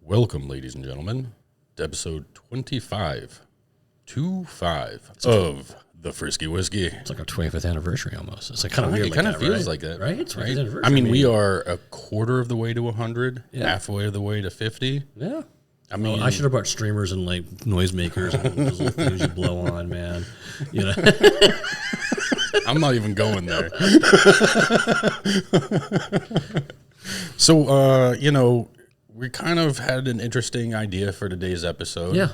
Welcome, ladies and gentlemen, to episode 25 of the Frisky Whiskey. It's like our 25th anniversary almost. It's like kind of weird. It kind of feels like that, right? It's 25th anniversary. I mean, we are a quarter of the way to 100, halfway of the way to 50. Yeah. I mean, I should have brought streamers and like noisemakers and those little things you blow on, man. You know. I'm not even going there. So, we kind of had an interesting idea for today's episode. Yeah.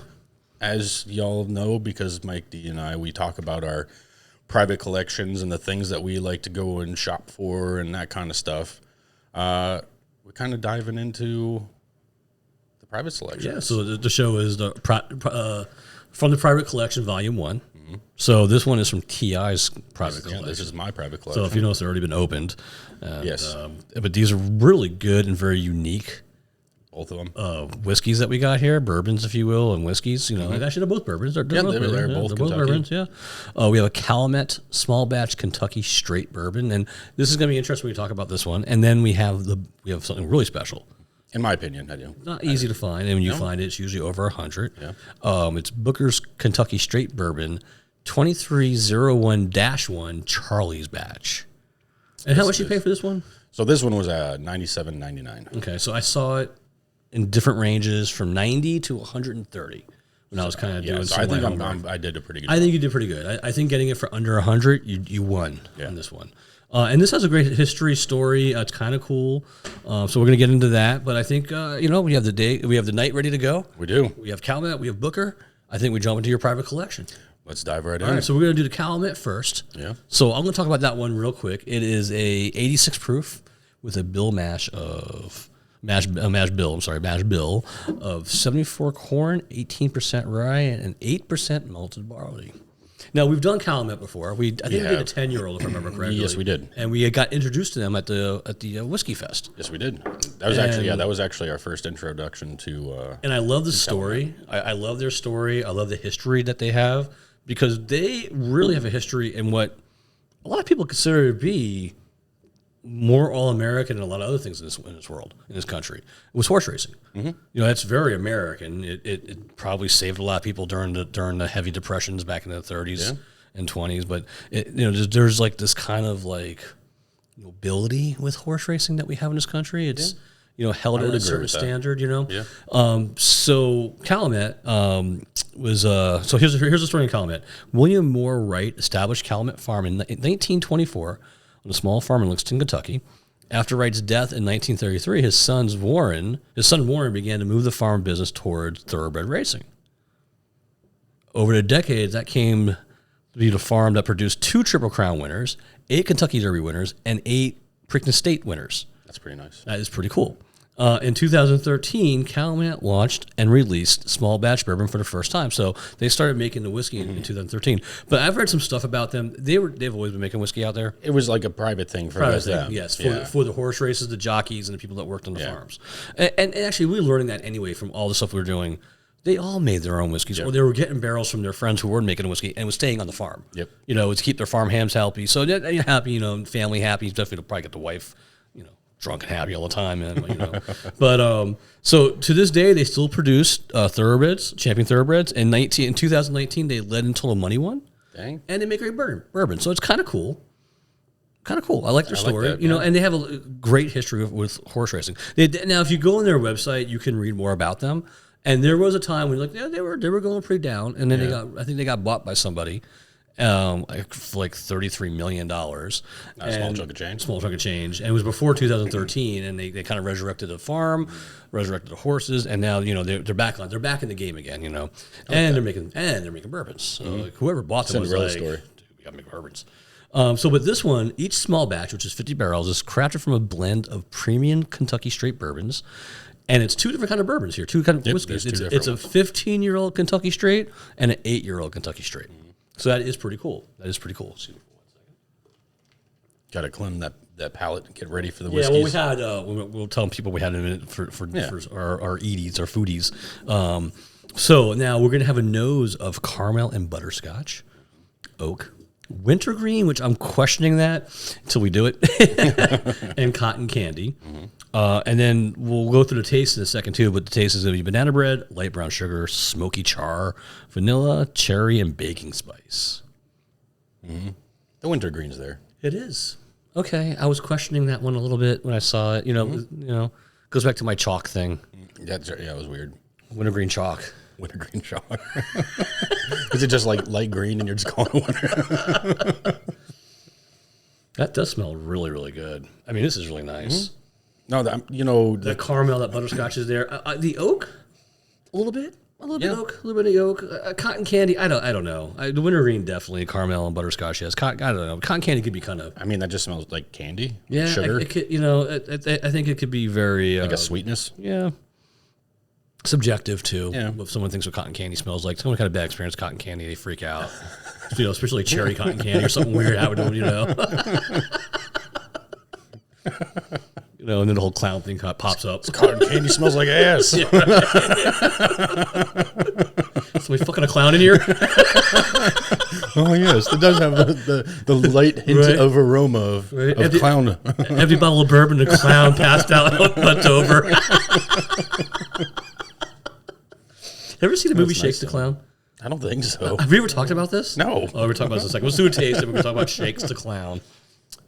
As y'all know, because Mike D and I, we talk about our private collections and the things that we like to go and shop for and that kind of stuff. We're kind of diving into the private selection. Yeah, so the show is from the Private Collection, Volume 1. Mm-hmm. So this one is from TI's private collection. This is my private collection. So if you notice, they've already been opened. And, yes. But these are really good and very unique. Both of them. Whiskeys that we got here, bourbons, if you will, and whiskeys. You know, mm-hmm. Actually, they're both bourbons. They're both bourbons. Yeah. We have a Calumet small batch Kentucky Straight Bourbon, and this is going to be interesting when we talk about this one. And then we have something really special. In my opinion, I do. Not easy to find, and when you find it, it's usually over 100. Yeah. It's Booker's Kentucky Straight Bourbon, 2301-1 Charlie's batch. And how much you pay for this one? So this one was $97.99. Okay, so I saw it in different ranges from 90 to 130 when I was kind of doing. So I think I did a pretty good. I think you did pretty good. I think getting it for under 100, you won on this one. And this has a great history story. It's kind of cool. So we're gonna get into that. But I think we have the night ready to go. We do. We have Calumet. We have Booker. I think we jump into your private collection. Let's dive right in. All right, so we're going to do the Calumet first. Yeah. So I'm going to talk about that one real quick. It is a 86 proof with a mash bill of 74 corn, 18% rye, and 8% malted barley. Now, we've done Calumet before. I think we did a 10-year-old, if I remember correctly. Yes, we did. And we got introduced to them at the Whiskey Fest. Yes, we did. That was actually our first introduction to. And I love the story. I love their story. I love the history that they have because they really have a history in what a lot of people consider to be more all-American and a lot of other things in this world, in this country. It was horse racing. Mm-hmm. That's very American. It probably saved a lot of people during the heavy depressions back in the 30s and 20s. But there's like this kind of like nobility with horse racing that we have in this country. It's held at a certain standard. Yeah. So Calumet was so here's the story in Calumet. William Monroe Wright established Calumet Farm in 1924. On a small farm in Lexington, Kentucky. After Wright's death in 1933, his son Warren began to move the farm business towards thoroughbred racing. Over the decades, that came to be the farm that produced 2 Triple Crown winners, 8 Kentucky Derby winners, and 8 Preakness State winners. That's pretty nice. That is pretty cool. In 2013, Calumet launched and released small batch bourbon for the first time. So they started making the whiskey in 2013. But I've read some stuff about them. They've always been making whiskey out there. It was like a private thing for them. Yes, for the horse races, the jockeys, and the people that worked on the farms. And actually, we were learning that anyway from all the stuff we were doing. They all made their own whiskeys, or they were getting barrels from their friends who were making whiskey and was staying on the farm. Yep. To keep their farm hands happy. So they're happy, family happy. Definitely to probably get the wife, drunk and happy all the time, But so to this day, they still produce Thoroughbreds, champion Thoroughbreds. In 2019, they led until a money one. Dang. And they make great bourbon. So it's kind of cool. I like their story, like that, and they have a great history with horse racing. Now, if you go on their website, you can read more about them. And there was a time when they were going pretty down, and then they got bought by somebody. For like $33 million. Small chunk of change. Small chunk of change. And it was before 2013, and they kind of resurrected the farm, resurrected the horses, and now they're back in the game again, And they're making bourbons. So like, whoever bought them was like, dude, we gotta make bourbons. So with this one, each small batch, which is 50 barrels, is crafted from a blend of premium Kentucky Straight Bourbons. And it's 2 different kind of bourbons here, 2 kind of whiskeys. It's a 15-year-old Kentucky Straight and an 8-year-old Kentucky Straight. So that is pretty cool. Got to clean that palate and get ready for the whiskeys. Yeah, well, we had, we'll tell people we had a minute for our eaties, our foodies. So now we're going to have a nose of caramel and butterscotch, oak, wintergreen, which I'm questioning that until we do it, and cotton candy. And then we'll go through the taste in a second too, but the taste is going to be banana bread, light brown sugar, smoky char, vanilla, cherry, and baking spice. The wintergreen's there. It is. Okay, I was questioning that one a little bit when I saw it. You know, goes back to my chalk thing. Yeah, it was weird. Wintergreen chalk. Wintergreen chalk. Is it just like light green and you're just calling it winter? That does smell really, really good. I mean, this is really nice. No, the caramel, that butterscotch is there. The oak, a little bit oak, a little bit of oak. Cotton candy, I don't know. The wintergreen definitely caramel and butterscotch has. I don't know. Cotton candy could be kind of. I mean, that just smells like candy. Yeah, sugar. It could, I think it could be very like a sweetness. Yeah. Subjective too. Yeah. If someone thinks what cotton candy smells like, someone kind of bad experience with cotton candy, they freak out. Especially cherry cotton candy or something weird happened to them, and then the whole clown thing pops up. Cotton candy smells like ass. Yeah, right. Somebody fucking a clown in here? Oh, yes. It does have the light hint of aroma of clown. Empty bottle of bourbon, a clown passed out, left over. Ever seen the movie Shakes the Clown? I don't think so. Have we ever talked about this? No. Oh, we're talking about this in a second. Let's do a taste, and we're going to talk about Shakes the Clown.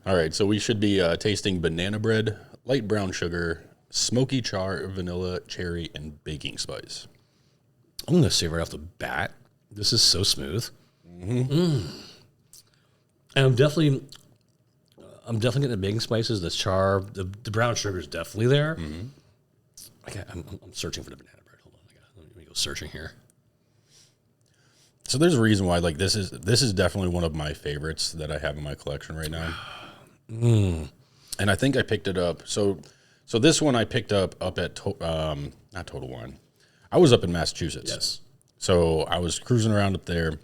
All right, so we should be tasting banana bread, light brown sugar, smoky char, vanilla, cherry, and baking spice. I'm going to say right off the bat, this is so smooth. And I'm definitely getting the baking spices, the char, the brown sugar is definitely there. I'm searching for the banana bread. Hold on, let me go searching here. So there's a reason why, like, this is definitely one of my favorites that I have in my collection right now. And I think I picked it up. So this one I picked up at not Total Wine. I was up in Massachusetts. Yes. So I was cruising around up there.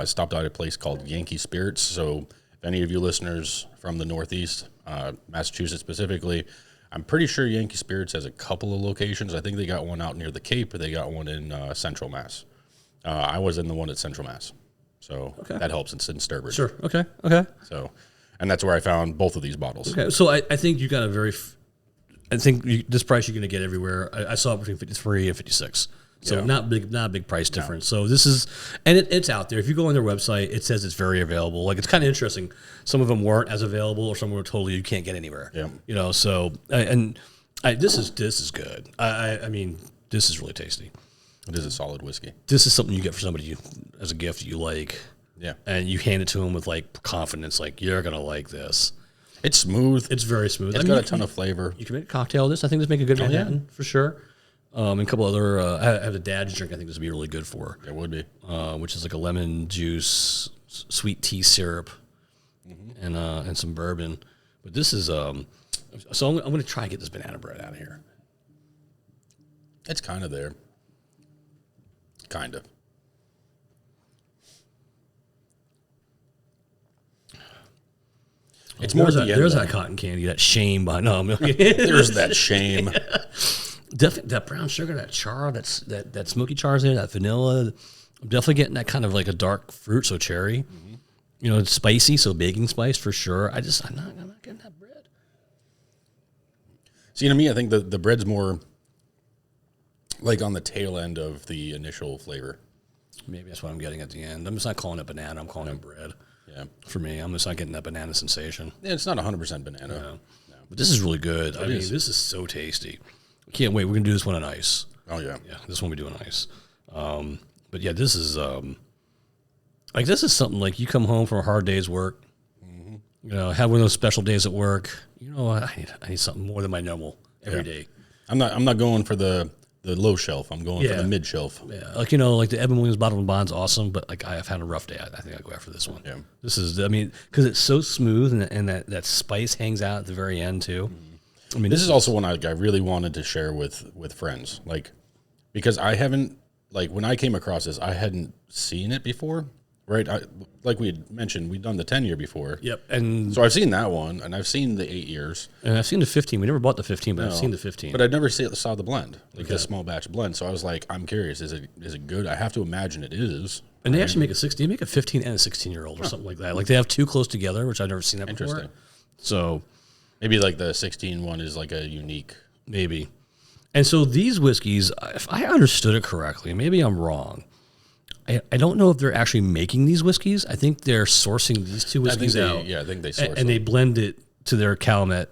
Stopped at a place called Yankee Spirits. So if any of you listeners from the Northeast, Massachusetts specifically, I'm pretty sure Yankee Spirits has a couple of locations. I think they got one out near the Cape, or they got one in Central Mass. I was in the one at Central Mass. So that helps. It's in Sturbridge. Sure. Okay. So, and that's where I found both of these bottles. Okay. So I think you got a very, this price you're going to get everywhere. I saw it between 53 and 56. So not a big price difference. No. So this is, and it's out there. If you go on their website, it says it's very available. Like, it's kind of interesting. Some of them weren't as available, or some were totally you can't get anywhere. Yeah. So this is good. I mean, this is really tasty. It is a solid whiskey. This is something you get for somebody as a gift you like. Yeah. And you hand it to them with like confidence, like, you're gonna like this. It's smooth. It's very smooth. It's got a ton of flavor. You can make a cocktail of this. I think this make a good Manhattan for sure. And a couple other, I have a dad's drink I think this would be really good for. It would be. Which is like a lemon juice, sweet tea syrup, and some bourbon. But this is, so I'm going to try to get this banana bread out of here. It's kind of there. Kind of. It's more there's that cotton candy, that shame behind. No, there's that shame. Definitely that brown sugar, that char, that smoky char's in, that vanilla. I'm definitely getting that kind of like a dark fruit, so cherry. It's spicy, so baking spice for sure. I'm not getting that bread. See, to me, I think the bread's more like on the tail end of the initial flavor. Maybe that's what I'm getting at the end. I'm just not calling it banana. I'm calling it bread. Yeah. For me, I'm just not getting that banana sensation. Yeah, it's not 100% banana. No. But this is really good. I mean, this is so tasty. I can't wait. We're going to do this one on ice. Oh, yeah. Yeah, this one we do on ice. But yeah, this is this is something like you come home from a hard day's work, have one of those special days at work. I need something more than my normal every day. I'm not going for the the low shelf. I'm going for the mid shelf. Yeah, like like the Evan Williams Bottled and Bond's awesome, but like I've had a rough day. I think I'll go after this one. Yeah, this is because it's so smooth and that spice hangs out at the very end too. I mean, this is also one I really wanted to share with friends, like because I haven't when I came across this, I hadn't seen it before. Right, like we had mentioned, we'd done the 10-year before. Yep, and so I've seen that one, and I've seen the 8 years, and I've seen the 15. We never bought the 15, but I've seen the 15. But I never saw the blend, the small batch blend. So I was like, I'm curious, is it good? I have to imagine it is. And they actually make a 16, they make a 15 and a 16-year-old or something like that. Like they have two close together, which I've never seen that before. Interesting. So maybe like the 16 one is like a unique, maybe. And so these whiskeys, if I understood it correctly, maybe I'm wrong. I don't know if they're actually making these whiskeys. I think they're sourcing these two whiskeys out. Yeah, I think they source and they blend it to their Calumet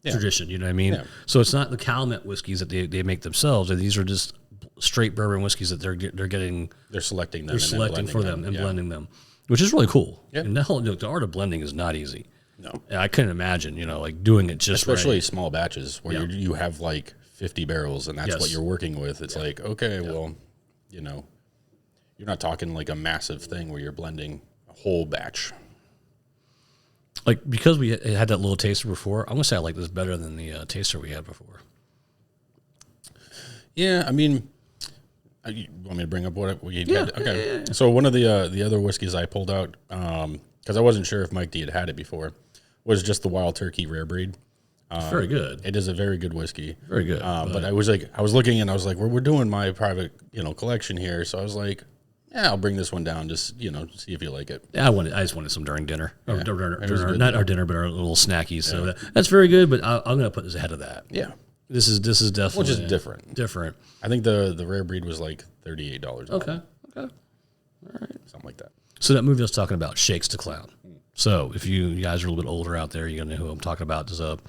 tradition. You know what I mean? Yeah. So it's not the Calumet whiskeys that they make themselves. And these are just straight bourbon whiskeys that they're getting. They're selecting them. They're selecting for them and blending them, which is really cool. Yeah. And the art of blending is not easy. No, I couldn't imagine. Like doing it just especially right. small batches where you have like 50 barrels and that's what you're working with. It's like well, you're not talking like a massive thing where you're blending a whole batch. Like, because we had that little taster before, I'm going to say I like this better than the taster we had before. Yeah, I mean, you want me to bring up what you had? Okay. Yeah. So one of the other whiskeys I pulled out, because I wasn't sure if Mike D had it before, was just the Wild Turkey Rare Breed. Very good. It is a very good whiskey. Very good. But I was looking and I was like, we're doing my private, collection here. So I was like, yeah, I'll bring this one down. Just, see if you like it. Yeah, I just wanted some during dinner. Yeah. Not our dinner, but our little snackies. Yeah. So that's very good, but I'm going to put this ahead of that. Yeah. This is definitely. Which is different. Different. I think the Rare Breed was like $38. Okay. All right. Something like that. So that movie I was talking about, Shakes to Clown. So if you guys are a little bit older out there, you're going to know who I'm talking about. There's a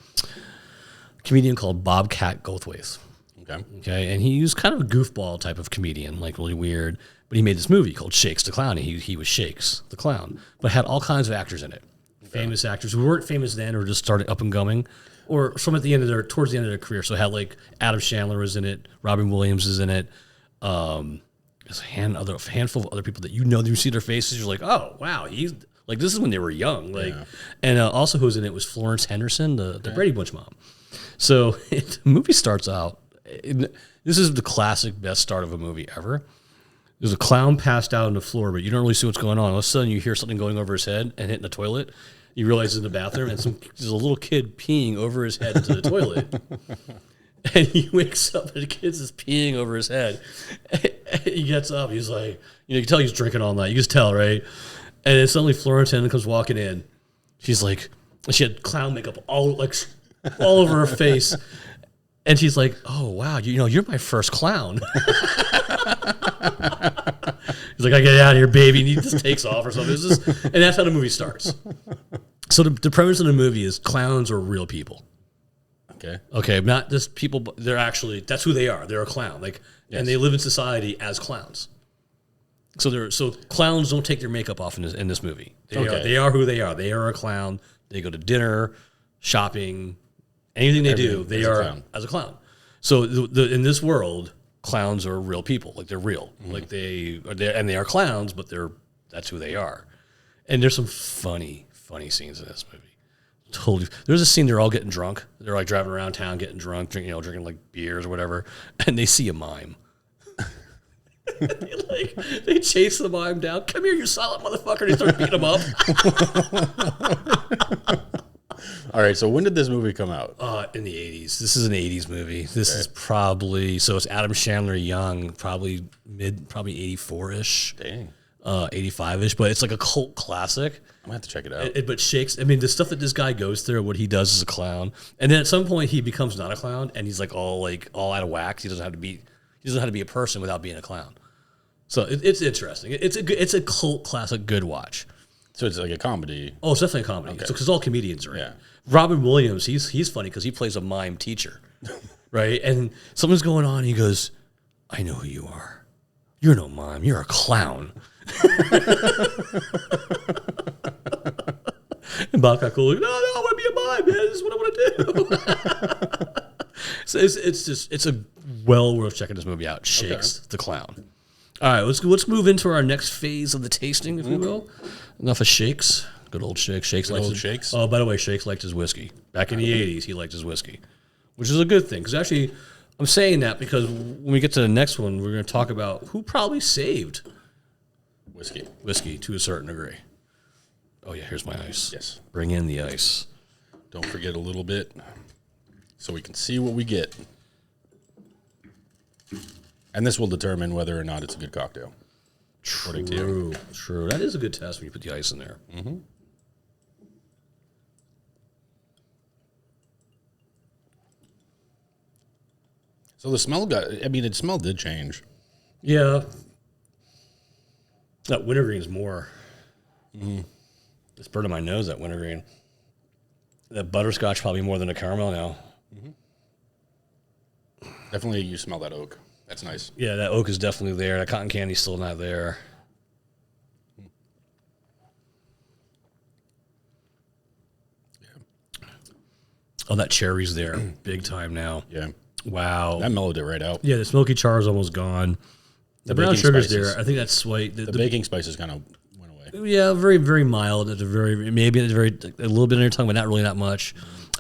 comedian called Bobcat Goldthwait. Okay. And he was kind of a goofball type of comedian, like really weird. But he made this movie called Shakes the Clown. And he was Shakes the Clown, but had all kinds of actors in it. Famous actors who weren't famous then or just started up and coming, or from towards the end of their career. So it had like Adam Chandler was in it, Robin Williams is in it. There's a handful of other people that you see their faces. You're like, oh wow, he's like, this is when they were young. Like, and also who's in it was Florence Henderson, the Brady Bunch mom. So the movie starts out. This is the classic best start of a movie ever. There's a clown passed out on the floor, but you don't really see what's going on. All of a sudden, you hear something going over his head and hitting the toilet. You realize it's in the bathroom, and there's a little kid peeing over his head into the toilet. And he wakes up, and the kid's just peeing over his head. And he gets up. He's like, you can tell he's drinking all night. You can just tell, right? And then suddenly Florence Henderson comes walking in. She's like, she had clown makeup all over her face. And she's like, oh, wow, you're my first clown. He's like, I get out of here, baby. And he just takes off or something. And that's how the movie starts. So the premise of the movie is clowns are real people. Okay, not just people, but that's who they are. They're a clown. And they live in society as clowns. So clowns don't take their makeup off in this movie. They are who they are. They are a clown. They go to dinner, shopping, anything they do, they are as a clown. So in this world, clowns are real people. Like they're real. Mm-hmm. Like they are clowns, but that's who they are. And there's some funny scenes in this movie. Totally. There's a scene they're all getting drunk. They're like driving around town getting drunk, drinking like beers or whatever, and they see a mime. They chase the mime down. Come here, you solid motherfucker! And they start beating him up. All right, so when did this movie come out? In the 80s. This is an 80s movie. This is probably, so it's Adam Chandler young, probably 84-ish. Dang. 85-ish, but it's like a cult classic. I'm going to have to check it out. But Shakes, the stuff that this guy goes through, what he does as a clown, and then at some point he becomes not a clown, and he's all out of whack. He doesn't know how to be a person without being a clown. So it's interesting. It's a cult classic, good watch. So it's like a comedy. Oh, it's definitely a comedy. Okay. Because all comedians are in. Yeah. Robin Williams, he's funny because he plays a mime teacher, right? And something's going on. And he goes, "I know who you are. You're no mime. You're a clown." And Bob got cool. No, I want to be a mime, man. This is what I want to do. So it's a well worth checking this movie out. Shakes the Clown. All right, let's move into our next phase of the tasting, if you will. Enough of Shakes. Good old Shakes. Shakes. Oh, by the way, Shakes liked his whiskey. Back in the 80s, he liked his whiskey, which is a good thing. Because actually, I'm saying that because when we get to the next one, we're going to talk about who probably saved whiskey to a certain degree. Oh, yeah, here's my ice. Yes. Bring in the ice. Don't forget a little bit so we can see what we get. And this will determine whether or not it's a good cocktail. True. That is a good test when you put the ice in there. Mm-hmm. So the smell the smell did change. Yeah. That wintergreen is more. It's burning my nose, that wintergreen. That butterscotch probably more than a caramel now. Definitely you smell that oak. That's nice. Yeah, that oak is definitely there. That cotton candy's still not there. Yeah. Oh, that cherry's there. Big time now. Yeah. Wow. That mellowed it right out. Yeah, the smoky char is almost gone. The brown sugar's there. I think that's white. The baking spices kind of went away. Yeah, very, very mild. At a little bit in your tongue, but not really that much.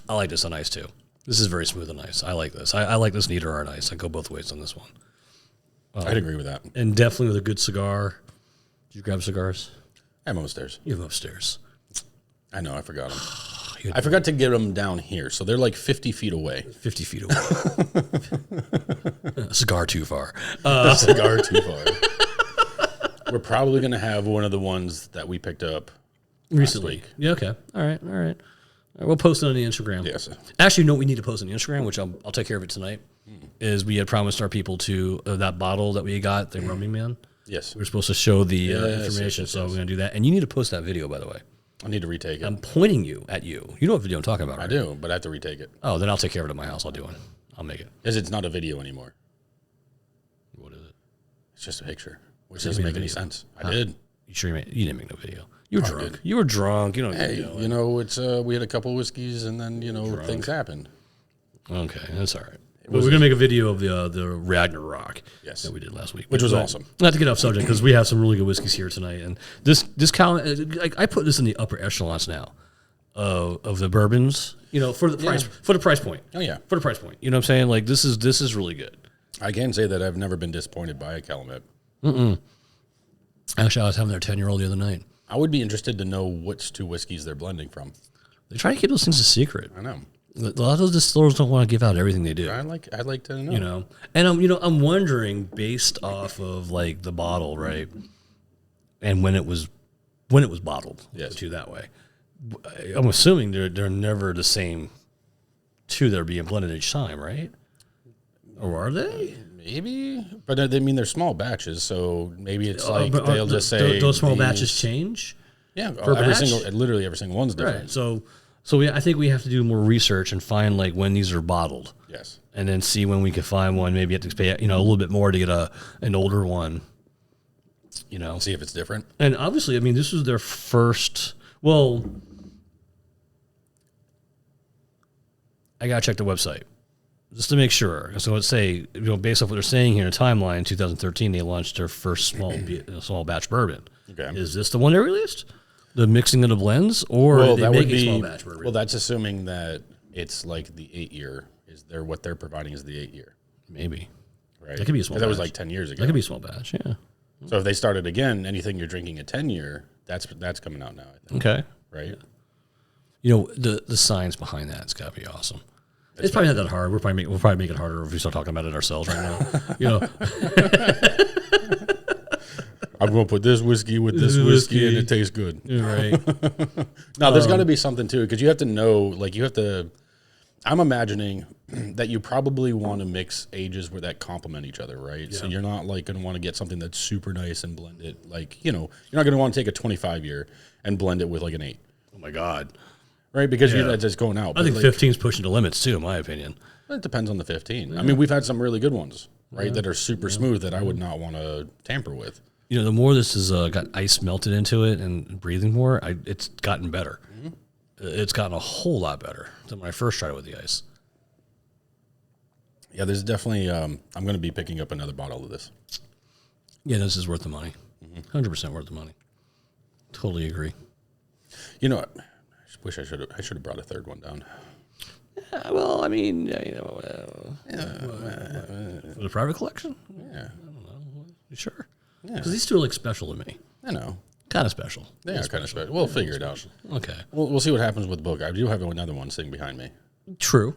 I like this on ice too. This is very smooth and nice. I like this. I like this neater on ice. I go both ways on this one. I'd agree with that. And definitely with a good cigar. Did you grab cigars? I have them upstairs. You have them upstairs. I know. I forgot them. I forgot to get them down here, so they're like 50 feet away. 50 feet away. A cigar too far. A cigar too far. We're probably going to have one of the ones that we picked up recently. Yeah, okay. All right. We'll post it on the Instagram. Yes. Actually, no, we need to post on the Instagram, which I'll take care of it tonight, is we had promised our people to that bottle that we got, the Roaming Man. Yes. We were supposed to show the information, so we're going to do that. And you need to post that video, by the way. I need to retake it. I'm pointing at you. You know what video I'm talking about, right? I do, but I have to retake it. Oh, then I'll take care of it at my house. I'll do one. I'll make it. Because it's not a video anymore. What is it? It's just a picture, which doesn't make any sense. I did. You sure you didn't make no video? You were drunk. You were drunk. You don't. Hey, it's we had a couple whiskeys, and then things happened. Okay, that's all right. We're going to make a video of the Ragnarok that we did last week. Which was awesome. Not to get off subject, because we have some really good whiskeys here tonight. And this I put this in the upper echelons now of the bourbons, for the price point. Oh, yeah. For the price point. You know what I'm saying? Like, this is really good. I can say that I've never been disappointed by a Calumet. Actually, I was having their 10-year-old the other night. I would be interested to know which two whiskeys they're blending from. They try to keep those things a secret. I know. A lot of those distillers don't want to give out everything they do. I'd like to know. And I'm wondering, based off of like the bottle, right, and when it was bottled, to that way. I'm assuming they're never the same two that are being blended each time, right? Or are they? Maybe, but they're small batches, so maybe it's like they'll just say those small batches change. Yeah, literally every single one's different. Right. So I think we have to do more research and find like when these are bottled. Yes. And then see when we can find one. Maybe you have to pay a little bit more to get an older one. See if it's different. And obviously, this was their first. Well, I gotta check the website just to make sure. So let's say, based off what they're saying here in a timeline, in 2013 they launched their first small batch bourbon. Okay. Is this the one they released? The mixing of the blends, or are they making small batch bourbon? Well, that's assuming that it's like the 8-year. What they're providing is the 8-year? Maybe. Right. That could be a small batch. That was like 10 years ago. That could be a small batch, yeah. So if they started again, anything you're drinking a 10-year, that's coming out now, I think. Okay. Right? Yeah. The science behind that, it's got to be awesome. It's probably not that hard. We'll probably make it harder if we start talking about it ourselves right now. I'm going to put this whiskey with this whiskey, and it tastes good. Right. Now, there's got to be something, too, because you have to know, I'm imagining that you probably want to mix ages where that complement each other, right? Yeah. So you're not, going to want to get something that's super nice and blend it. you're not going to want to take a 25-year and blend it with, an 8. Oh, my God. Right? Because that's just going out. I think 15's pushing the limits, too, in my opinion. It depends on the 15. Yeah. We've had some really good ones, right, that are super smooth that I would not want to tamper with. The more this has got ice melted into it and breathing more, it's gotten better. Mm-hmm. It's gotten a whole lot better than when I first tried it with the ice. Yeah, there's definitely. I'm going to be picking up another bottle of this. Yeah, this is worth the money. 100% worth the money. Totally agree. You know, I wish I should have brought a third one down. Well, I mean, for the private collection? Yeah. I don't know. You sure? Yeah. Because these two are like special to me. I know. Kind of special. They are kind of special. We'll figure it out. Okay. We'll see what happens with the book. I do have another one sitting behind me. True.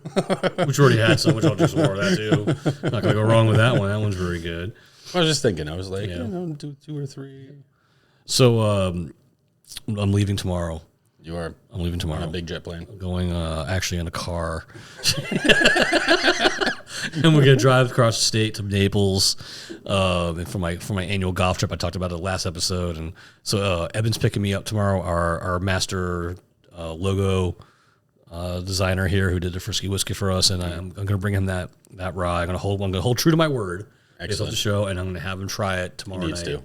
Which already had some, which I'll just order that too. Not going to go wrong with that one. That one's very good. I was just thinking. I was like, do 2 or 3. So I'm leaving tomorrow. You are. I'm leaving tomorrow. On a big jet plane. I'm going actually in a car. And we're going to drive across the state to Naples for my annual golf trip. I talked about it last episode. And so Evan's picking me up tomorrow, our master logo designer here who did the Frisky Whiskey for us. And I'm going to bring him that rye. I'm going to hold true to my word. Based off the show, and I'm going to have him try it tomorrow night. To.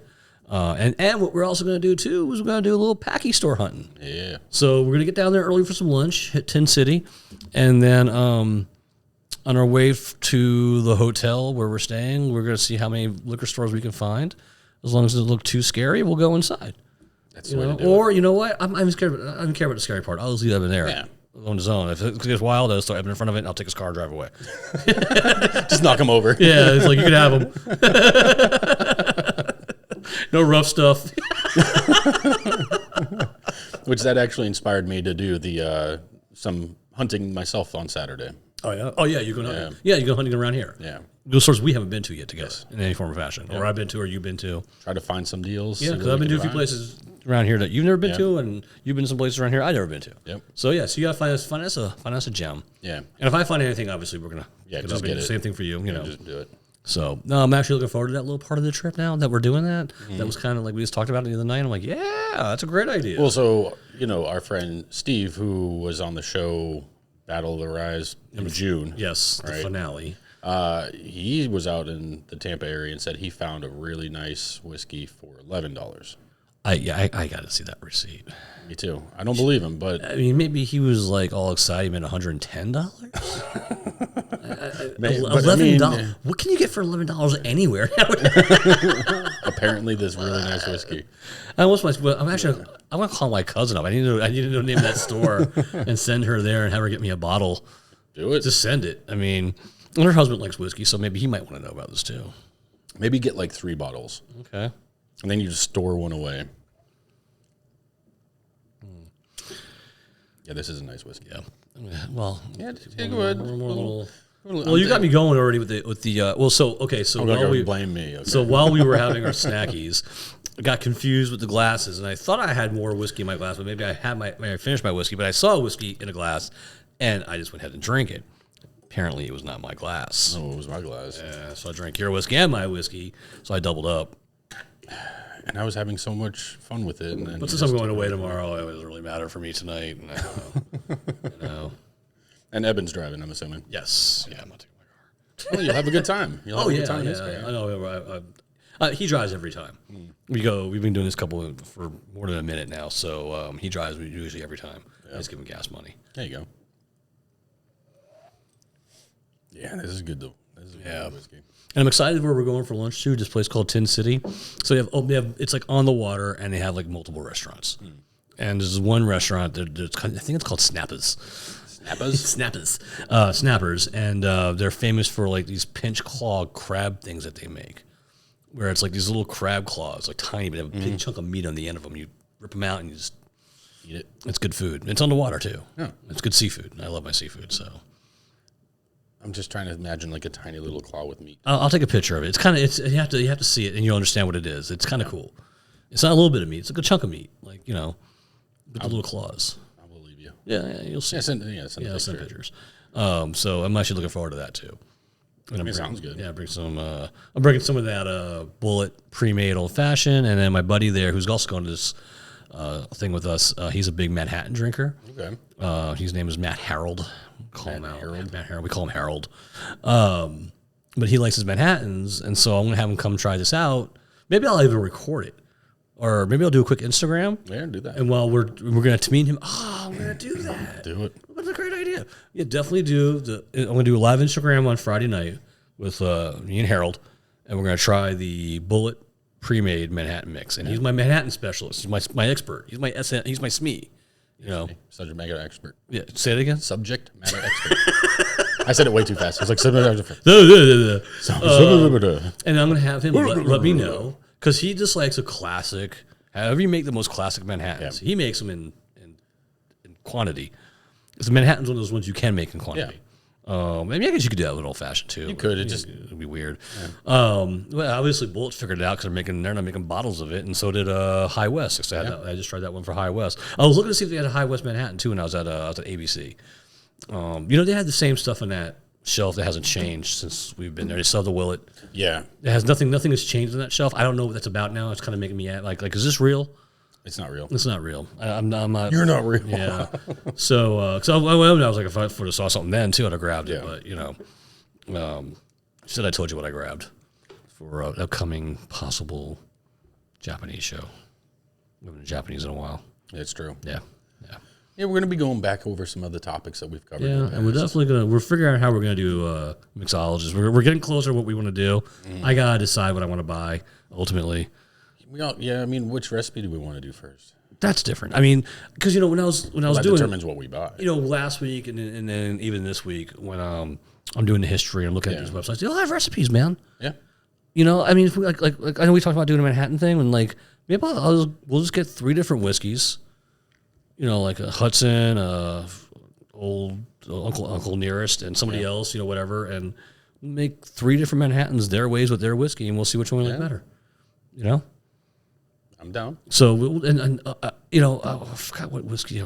And what we're also going to do, too, is we're going to do a little packy store hunting. Yeah. So we're going to get down there early for some lunch, hit Tin City, and then on our way to the hotel where we're staying, we're going to see how many liquor stores we can find. As long as it doesn't look too scary, we'll go inside. That's the way to do or, it. you know what? I'm scared. I don't care about the scary part. I'll just leave Evan there. Yeah. On his own. If it gets wild, I'll throw Evan in front of it, and I'll take his car and drive away. Just knock him over. Yeah, it's like, you can have him. No rough stuff. Which that actually inspired me to do the some hunting myself on Saturday. Oh yeah. Oh yeah. You go hunting. Yeah, you go hunting around here. Yeah. Those stores we haven't been to yet together in any form or fashion, or I've been to, or you've been to. Try to find some deals. Yeah, because I've been to a few places around here that you've never been to, and you've been to some places around here I've never been to. Yep. So yeah, so you gotta find us a gem. Yeah. And if I find anything, obviously we're gonna just get it. Same thing for you. You know, just do it. So no, I'm actually looking forward to that little part of the trip now that we're doing that. That was kind of like we just talked about it the other night. I'm like, yeah, that's a great idea. Well, so our friend Steve, who was on the show Battle of the Rise in June. Yes, the finale. He was out in the Tampa area and said he found a really nice whiskey for $11. I got to see that receipt. Me too. I don't believe him, but I mean, maybe he was like all excited. He meant $110. $11. What can you get for $11 anywhere? Apparently, this really nice whiskey. I'm gonna call my cousin up. I need to know name that store and send her there and have her get me a bottle. Do it. Just send it. I mean, and her husband likes whiskey, so maybe he might want to know about this too. Maybe get like 3 bottles. Okay. And then you just store one away. Yeah, this is a nice whiskey. Yeah. Well, go ahead. Well, you got me going already with the. Well, so okay, so blame me. Okay. So while we were having our snackies, I got confused with the glasses, and I thought I had more whiskey in my glass, but maybe I finished my whiskey, but I saw a whiskey in a glass, and I just went ahead and drank it. Apparently, it was not my glass. Oh, it was my glass. Yeah, so I drank your whiskey and my whiskey, so I doubled up. And I was having so much fun with it. But since I'm going away tomorrow, it doesn't really matter for me tonight. No. And Eben's driving, I'm assuming. Yes. Yeah, I'm not taking my car. Well, you'll have a good time. You'll have a good time in his car. I know. He drives every time. We've been doing this couple for more than a minute now, so he drives usually every time. I just give him gas money. There you go. Yeah, this is good though. This is good whiskey. And I'm excited where we're going for lunch too. This place called Tin City. So they have it's like on the water, and they have like multiple restaurants. And there's one restaurant I think it's called Snappers. Snappers, and they're famous for like these pinch claw crab things that they make, where it's like these little crab claws, like tiny, but they have a big chunk of meat on the end of them. You rip them out and you just eat it. It's good food. It's on the water too. Yeah. It's good seafood. I love my seafood. So I'm just trying to imagine like a tiny little claw with meat. I'll take a picture of it. It's kind of you have to see it and you'll understand what it is. It's kind of cool. It's not a little bit of meat. It's a good chunk of meat, like with the little claws. I will leave you. Yeah, you'll see. Send pictures. So I'm actually looking forward to that too. Sounds good. Yeah, I'm bringing some of that bullet pre-made old fashioned, and then my buddy there, who's also going to this thing with us. He's a big Manhattan drinker. Okay. His name is Matt Harold. Matt Harold. We call him Harold. But he likes his Manhattans, and so I'm going to have him come try this out. Maybe I'll even record it. Or maybe I'll do a quick Instagram. Yeah, do that. And while we're going to meet him, I'm going to do that. Do it. What a great idea. idea. Yeah, definitely do. I'm going to do a live Instagram on Friday night with me and Harold, and we're going to try the Bullet pre-made Manhattan mix. And he's my Manhattan specialist. He's my expert. He's my SME. You know, subject matter expert. Yeah, say it again. Subject matter expert. I said it way too fast. It's like subject matter expert. And I'm going to have him let me know, because he just likes a classic. However you make the most classic Manhattans, he makes them in quantity. Because Manhattan's one of those ones you can make in quantity. Maybe I guess you could do that with old fashioned too. You could. It'd be weird. Yeah. Well, obviously, Bullet's figured it out because they're not making bottles of it, and so did High West. I just tried that one for High West. I was looking to see if they had a High West Manhattan too, when I was at ABC. They had the same stuff on that shelf that hasn't changed since we've been there. They sell the Willet. Yeah, it has nothing has changed on that shelf. I don't know what that's about now. It's kind of making me like, is this real? It's not real. It's not real. I'm not. You're not real. Yeah. So I was like, if I would have saw something then too, I'd have grabbed it. But said I told you what I grabbed for an upcoming possible Japanese show. We haven't been Japanese in a while. It's true. Yeah. Yeah, we're going to be going back over some other topics that we've covered. Yeah, and we're figuring out how we're going to do mixologists. We're getting closer to what we want to do. I got to decide what I want to buy ultimately. Which recipe do we want to do first? That's different. I mean, because when I was doing, determines what we buy. Last week and then even this week when I'm doing the history and looking at these websites, they all have recipes, man. Yeah. If we like I know we talked about doing a Manhattan thing, and like maybe we'll just get 3 different whiskeys. Like a Hudson, old Uncle Nearest, and somebody else, whatever, and make 3 different Manhattans their ways with their whiskey, and we'll see which one we like better. I'm down. So I forgot what whiskey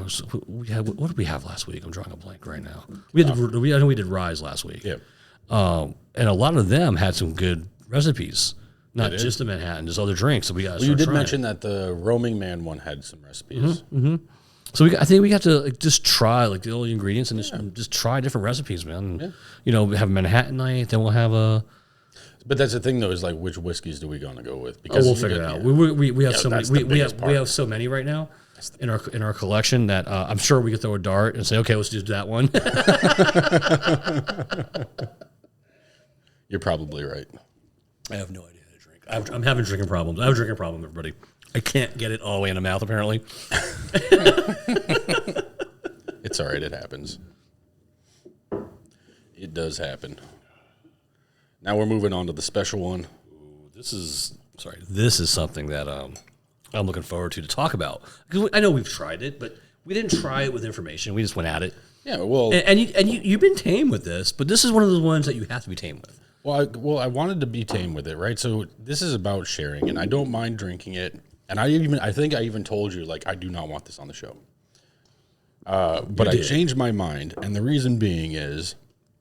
we had. What did we have last week? I'm drawing a blank right now. I know we did Rye last week. Yeah. And a lot of them had some good recipes, not just the Manhattan, just other drinks. So we got. You did mention that the Roaming Man one had some recipes. Mm-hmm. So I think we have to just try all the ingredients and just try different recipes, man. Have a Manhattan night, then we'll have a. But that's the thing, though, is like which whiskeys do we gonna go with? Because we'll figure it out. We have so many. We have so many right now in our collection that I'm sure we could throw a dart and say, okay, let's just do that one. You're probably right. I have no idea how to drink. I'm having drinking problems. I have a drinking problem, everybody. I can't get it all the way in the mouth, apparently. It's all right. It happens. It does happen. Now we're moving on to the special one. This is something that I'm looking forward to talk about. Because I know we've tried it, but we didn't try it with information. We just went at it. Yeah, well... And you've been tame with this, but this is one of those ones that you have to be tame with. Well, I wanted to be tame with it, right? So this is about sharing, and I don't mind drinking it. And I think I even told you, like, I do not want this on the show. But I changed my mind, and the reason being is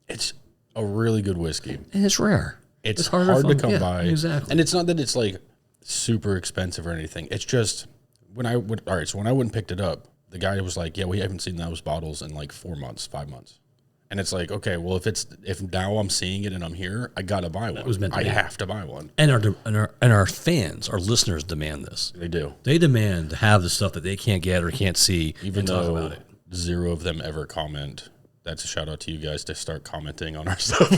it's a really good whiskey. And it's rare. It's hard to come by. Exactly. And it's not that it's, like, super expensive or anything. It's just, when I went and picked it up, the guy was like, yeah, we haven't seen those bottles in, like, 4 months, 5 months. And it's like, okay, well, if now I'm seeing it and I'm here, I gotta buy one. I have to buy one. And our fans, our listeners demand this. They do. They demand to have the stuff that they can't get or can't see. Even though talk about it. 0 of them ever comment. That's a shout out to you guys to start commenting on our stuff.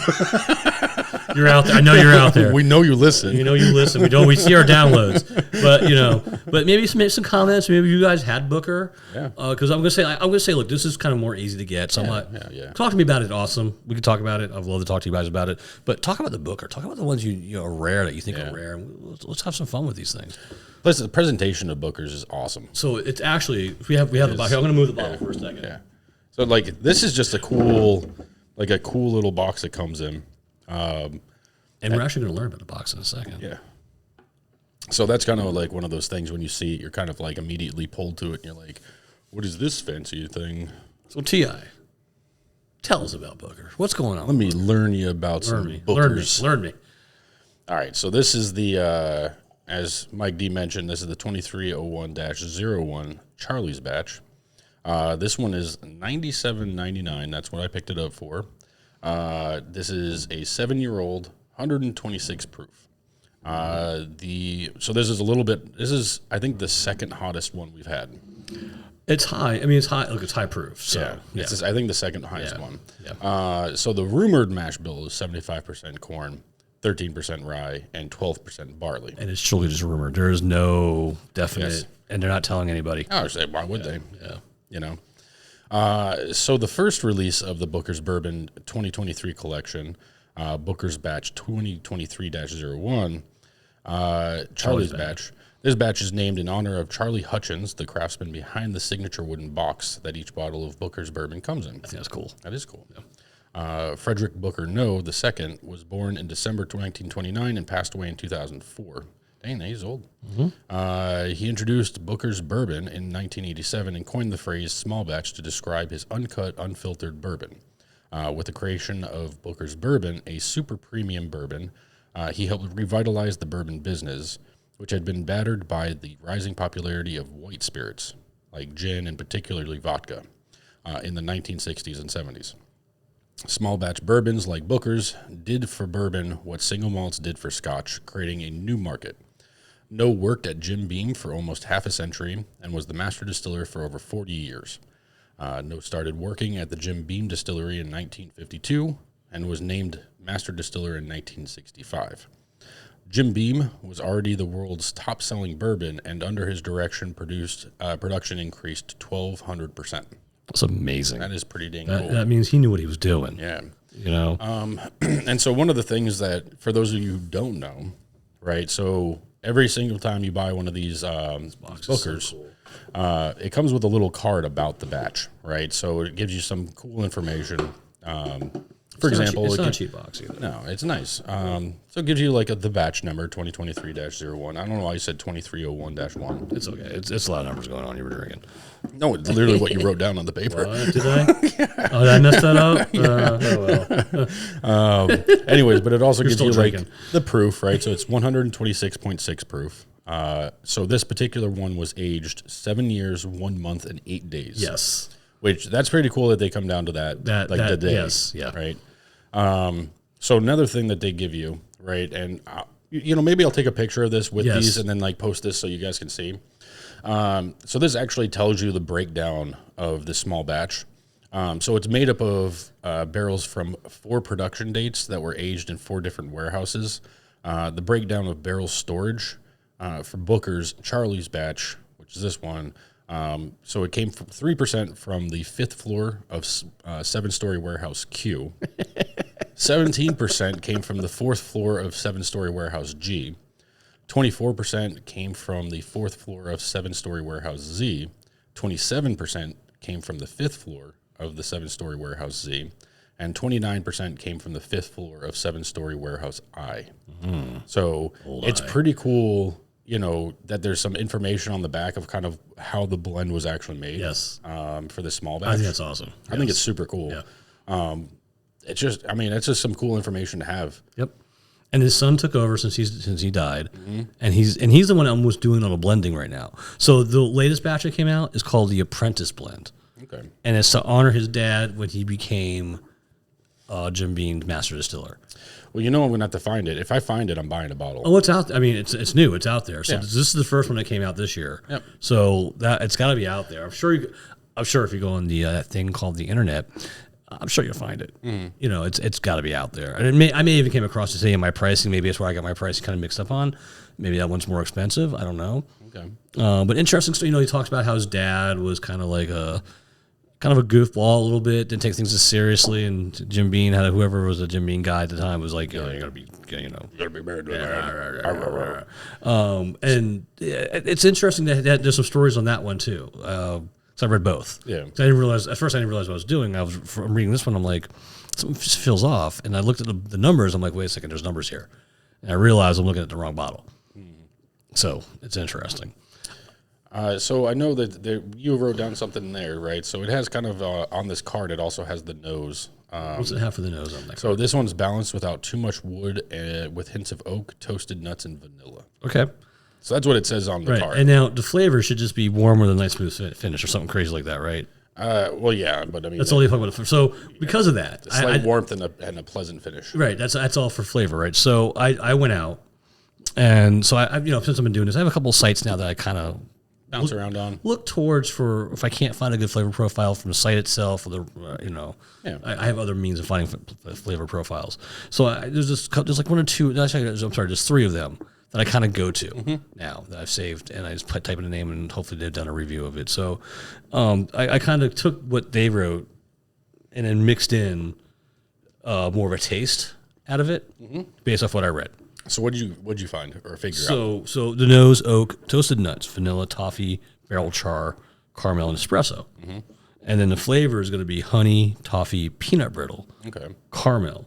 You're out there. I know you're out there. We know you listen. We see our downloads, but maybe some comments. Maybe you guys had Booker. Yeah. Because I'm gonna say, look, this is kind of more easy to get. So talk to me about it. Awesome. We can talk about it. I'd love to talk to you guys about it. But talk about the Booker. Talk about the ones you are rare that you think are rare. Let's have some fun with these things. Plus, the presentation of Booker's is awesome. So it's actually we have the bottle. I'm gonna move the bottle for a second. Yeah. So like this is just a cool little box that comes in. And we're actually going to learn about the box in a second. Yeah. So that's kind of like one of those things when you see it, you're kind of like immediately pulled to it. And you're like, what is this fancy thing? So T.I., tell us about Booker. What's going on? Let me learn you about some Bookers. Learn me. All right. So this is the, as Mike D mentioned, this is the 2301-01 Charlie's batch. This one is $97.99. That's what I picked it up for. This is a 7-year-old, 126 proof. So this is I think the second hottest one we've had. It's high. I mean, it's high. Look, it's high proof. So It's I think the second highest one. Yeah. So the rumored mash bill is 75% corn, 13% rye, and 12% barley. And it's truly just rumored. There is no definite, and they're not telling anybody. I would say, why would they? Yeah. You know. So the first release of the Booker's Bourbon 2023 collection, Booker's Batch 2023-01, Charlie's Batch. This batch is named in honor of Charlie Hutchins, the craftsman behind the signature wooden box that each bottle of Booker's Bourbon comes in. I think that's cool. That is cool. Yeah. Frederick Booker No II was born in December 1929 and passed away in 2004. Dang, he's old. Mm-hmm. He introduced Booker's Bourbon in 1987 and coined the phrase small batch to describe his uncut, unfiltered bourbon. With the creation of Booker's Bourbon, a super premium bourbon, he helped revitalize the bourbon business, which had been battered by the rising popularity of white spirits, like gin and particularly vodka, in the 1960s and 70s. Small batch bourbons like Booker's did for bourbon what single malts did for Scotch, creating a new market. No worked at Jim Beam for almost half a century and was the master distiller for over 40 years. No started working at the Jim Beam distillery in 1952 and was named master distiller in 1965. Jim Beam was already the world's top-selling bourbon, and under his direction, production increased 1,200%. That's amazing. That is pretty dang cool. That means he knew what he was doing. Yeah. You know? And so one of the things that, for those of you who don't know, right, so every single time you buy one of these Bookers, so cool. It comes with a little card about the batch, right? So it gives you some cool information. For example, it's not a cheap box either. No, it's nice. So it gives you like the batch number 2023-01. I don't know why you said 2301-1. It's okay. It's a lot of numbers going on. You were drinking. No, it's literally what you wrote down on the paper. Did I? Oh, did I mess that up? Oh well. Anyways, but it also gives you drinking. like the proof, right? So it's 126.6 proof. So this particular one was aged 7 years, 1 month, and 8 days. Yes. Which that's pretty cool that they come down to that the day. Yes. Yeah. Right. So another thing that they give you, right, and maybe I'll take a picture of this with these and then like post this so you guys can see. So this actually tells you the breakdown of the small batch. So it's made up of barrels from 4 production dates that were aged in 4 different warehouses. The breakdown of barrel storage for Booker's Charlie's batch, which is this one. So it came from 3% from the 5th floor of 7-story warehouse Q. 17% came from the 4th floor of 7-story warehouse G. 24% came from the 4th floor of 7-story warehouse Z. 27% came from the 5th floor of the 7-story warehouse Z. And 29% came from the 5th floor of 7-story warehouse I. Mm-hmm. So it's pretty cool, that there's some information on the back of kind of how the blend was actually made. Yes. For the small batch. I think that's awesome. I think it's super cool. Yeah. It's just some cool information to have. Yep. And his son took over since he died, and he's the one almost doing all the blending right now. So the latest batch that came out is called the Apprentice Blend. Okay. And it's to honor his dad when he became Jim Beam's master distiller. Well, I'm going to have to find it. If I find it, I'm buying a bottle. Oh, it's out. I mean, it's new. It's out there. So this is the first one that came out this year. Yep. So that it's got to be out there. I'm sure if you go on the that thing called the internet, I'm sure you'll find it. It's got to be out there. And I may even came across to say in my pricing. Maybe that's where I got my pricing kind of mixed up on. Maybe that one's more expensive. I don't know. Okay. But interesting. So he talks about how his dad was kind of like a goofball a little bit, didn't take things as seriously, and Jim Beam had whoever was a Jim Beam guy at the time was like, you gotta be married. And it's interesting that there's some stories on that one too. So I read both. Yeah. I didn't realize what I was doing. I'm reading this one. I'm like, something just feels off, and I looked at the numbers. I'm like, wait a second, there's numbers here, and I realized I'm looking at the wrong bottle. So it's interesting. So I know that you wrote down something there, right? So it has kind of on this card. It also has the nose. What's it have for the nose on that? So this one's balanced without too much wood, with hints of oak, toasted nuts, and vanilla. Okay. So that's what it says on the card. And now the flavor should just be warm with a nice smooth finish or something crazy like that, right? Well, yeah, but I mean that's all you talk about. So because of that, a slight warmth and a pleasant finish. Right. That's all for flavor, right? So I went out, and so I since I've been doing this, I have a couple of sites now that I kind of bounce around on. Look towards for if I can't find a good flavor profile from the site itself, or the I have other means of finding flavor profiles. So there's like one or two. Actually, I'm sorry, there's three of them that I kind of go to now that I've saved, and I just type in a name, and hopefully they've done a review of it. So I kind of took what they wrote and then mixed in more of a taste out of it based off what I read. So what'd you find or figure out? So the nose, oak, toasted nuts, vanilla, toffee, barrel char, caramel, and espresso. And then the flavor is going to be honey, toffee, peanut brittle, caramel,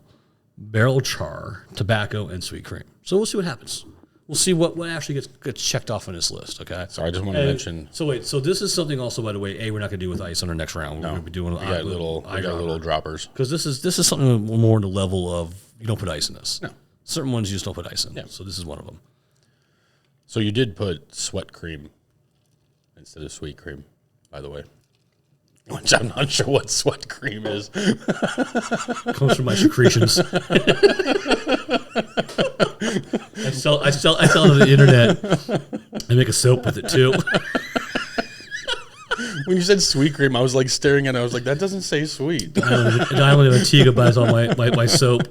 barrel char, tobacco, and sweet cream. So we'll see what happens. We'll see what actually gets checked off on this list, okay? So I just want to mention... So wait, so this is something also, by the way, we're not going to do with ice on our next round. We're going to be doing we got little droppers. Because this is something more on the level of you don't put ice in this. No. Certain ones you just don't put ice in. Yeah. So this is one of them. So you did put sweat cream instead of sweet cream, by the way. Which I'm not sure what sweat cream is. Comes from my secretions. I sell it on the internet. I make a soap with it too. When you said sweet cream, I was like staring at it. I was like, that doesn't say sweet. Diamond of Antigua buys all my soap.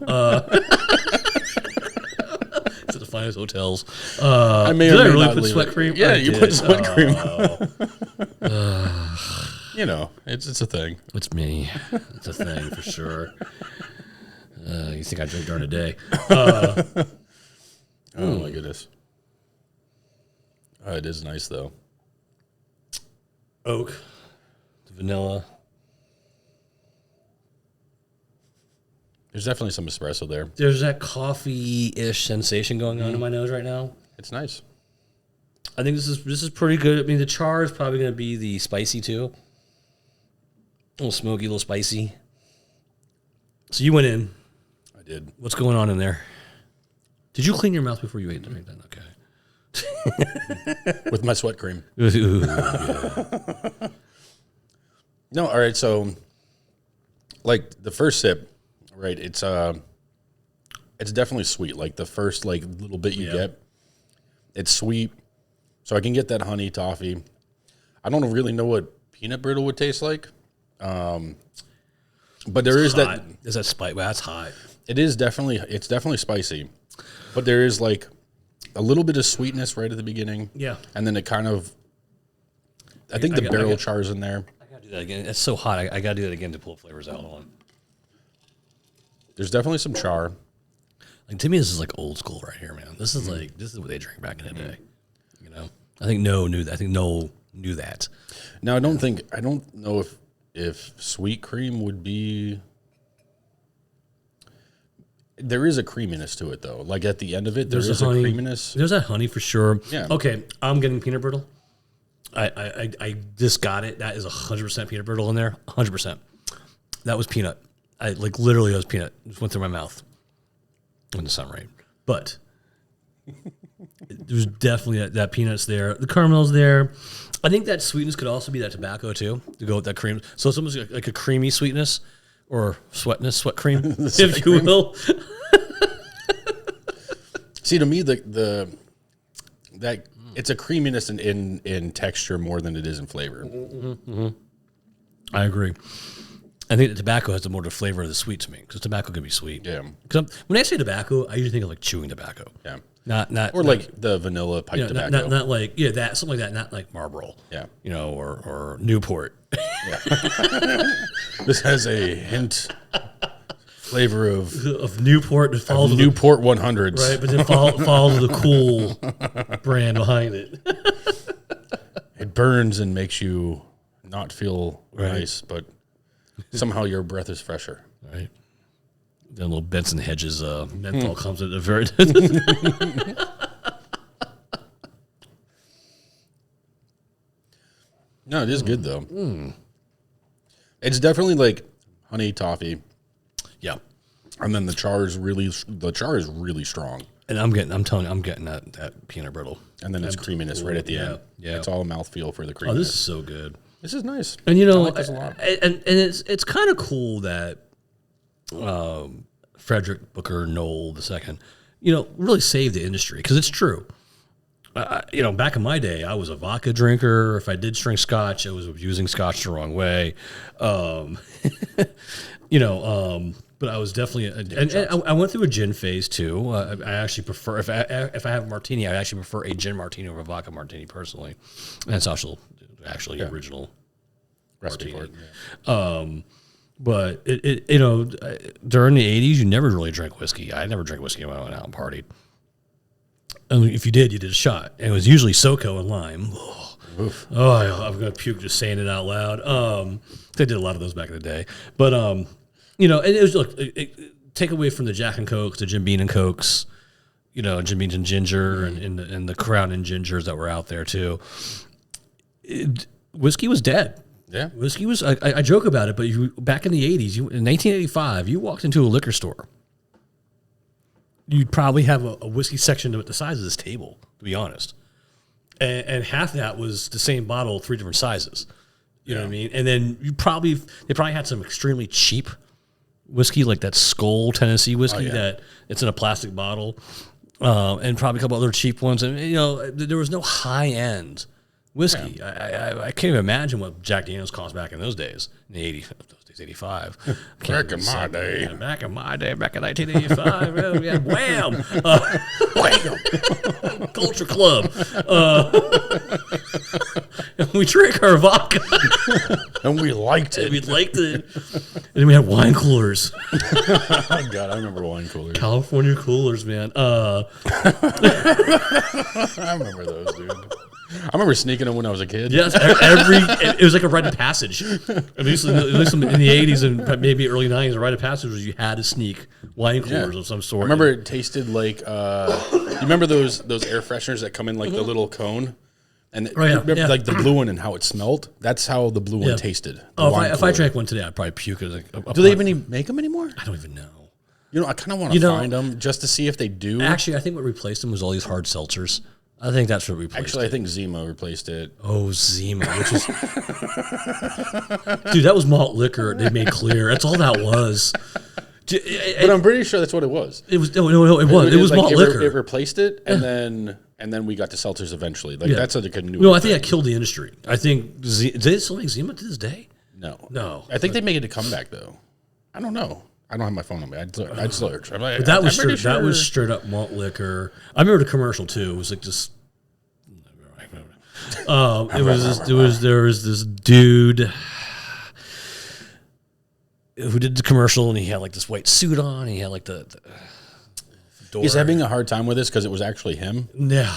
It's at the finest hotels. I may or may really not put leave sweat it. cream? Yeah, you put sweat cream. Oh. It's a thing. It's me. It's a thing for sure. You think I drink during the day? Oh my goodness. It is nice though. Oak, vanilla. There's definitely some espresso there. There's that coffee-ish sensation going on in my nose right now. It's nice. I think this is pretty good. I mean, the char is probably going to be the spicy too. A little smoky, a little spicy. So you went in. I did. What's going on in there? Did you clean your mouth before you ate the drink then? Okay. With my sweat cream. Ooh, yeah. No, all right. So, like the first sip, right? It's definitely sweet. Like the first little bit you get, it's sweet. So I can get that honey toffee. I don't really know what peanut brittle would taste like, but there's that spice. Well, that's hot. It's definitely spicy, but there is like a little bit of sweetness right at the beginning. Yeah, and then it kind of. I think the barrel char's in there. I gotta do that again. It's so hot. I gotta do that again to pull flavors out on. There's definitely some char. Like to me, this is like old school right here, man. This is this is what they drank back in the day. You know, I think Noel knew that. Now I don't know if sweet cream would be. There is a creaminess to it though. Like at the end of it, there's a creaminess. There's that honey for sure. Yeah. Okay, I'm getting peanut brittle. I just got it. That is 100% peanut brittle in there. 100%. That was peanut. Literally, that was peanut. It just went through my mouth. When the sun rained. But there's definitely that peanut's there. The caramel's there. I think that sweetness could also be that tobacco too, to go with that cream. So it's almost like a creamy sweetness or sweat cream, if you will. See, to me, that it's a creaminess in texture more than it is in flavor. Mm-hmm. I agree. I think the tobacco has the more the flavor of the sweet to me because tobacco can be sweet. Yeah. Because when I say tobacco, I usually think of like chewing tobacco. Yeah. Not like the vanilla pipe tobacco. Not like that something like that. Not like Marlboro. Yeah. Or Newport. Yeah. This has a hint flavor of Newport. That follows Newport 100s. Right, but then follows the cool brand behind it. It burns and makes you not feel nice, but somehow your breath is fresher. Right. Then little Benson Hedges menthol comes at the very No, it is good though. It's definitely like honey toffee. Yeah. And then the char is really strong. And I'm getting that peanut brittle. And then it's creaminess right at the end. Yeah. It's all mouthfeel for the creaminess. Oh, this is so good. This is nice. And I like this a lot. And it's kind of cool that Frederick Booker Knoll II, really saved the industry because it's true. Back in my day, I was a vodka drinker. If I did drink scotch, I was using scotch the wrong way. But I was definitely, and I went through a gin phase too. I actually prefer, if I have a martini, I actually prefer a gin martini over a vodka martini personally. And it's actually original Recipe for martini. it. Yeah. But during the 80s, you never really drank whiskey. I never drank whiskey when I went out and partied. I mean, if you did a shot. And it was usually SoCo and lime. I'm going to puke just saying it out loud. They did a lot of those back in the day. But, and it was, look, take away from the Jack and Cokes, the Jim Beam and Cokes, Jim Beams and Ginger and the Crown and Gingers that were out there too. Whiskey was dead. Yeah. Whiskey was, I joke about it, but back in the 80s, in 1985, you walked into a liquor store. You'd probably have a whiskey section the size of this table, to be honest. And half that was the same bottle, 3 different sizes. You know what I mean? And then they probably had some extremely cheap whiskey, like that Skull Tennessee whiskey that it's in a plastic bottle, and probably a couple other cheap ones. And, there was no high-end whiskey. Yeah. I can't even imagine what Jack Daniels cost back in those days, in the 80s. 85. Back in my day. Back in 1985. We had Wham! Wham! Culture Club. We drank our vodka. And we liked it. And then we had wine coolers. Oh, God, I remember wine coolers. California coolers, man. I remember those, dude. I remember sneaking them when I was a kid. Yes, it was like a rite of passage. At least in the 80s and maybe early 90s, a rite of passage was you had to sneak wine coolers of some sort. I remember it tasted like, you remember those air fresheners that come in like the little cone? And remember like the blue one and how it smelled? That's how the blue one tasted. If I drank one today, I'd probably puke it. Do they even make them anymore? I don't even know. I kind of want to find them just to see if they do. Actually, I think what replaced them was all these hard seltzers. I think that's what replaced it. I think Zima replaced it. Oh, Zima. Dude, that was malt liquor they made clear. That's all that was. But I'm pretty sure that's what it was. It was. No, it was. It was malt liquor. It replaced it, and then we got to seltzers eventually. That's like a new. No, I think that killed the industry. I think do they still make Zima to this day? No. I think they made it a comeback though. I don't know. I don't have my phone on me. I'd search. But that was straight up malt liquor. I remember the commercial too. It was like this. There was this dude who did the commercial, and he had like this white suit on. And he had like the door. He's having a hard time with this because it was actually him. Yeah,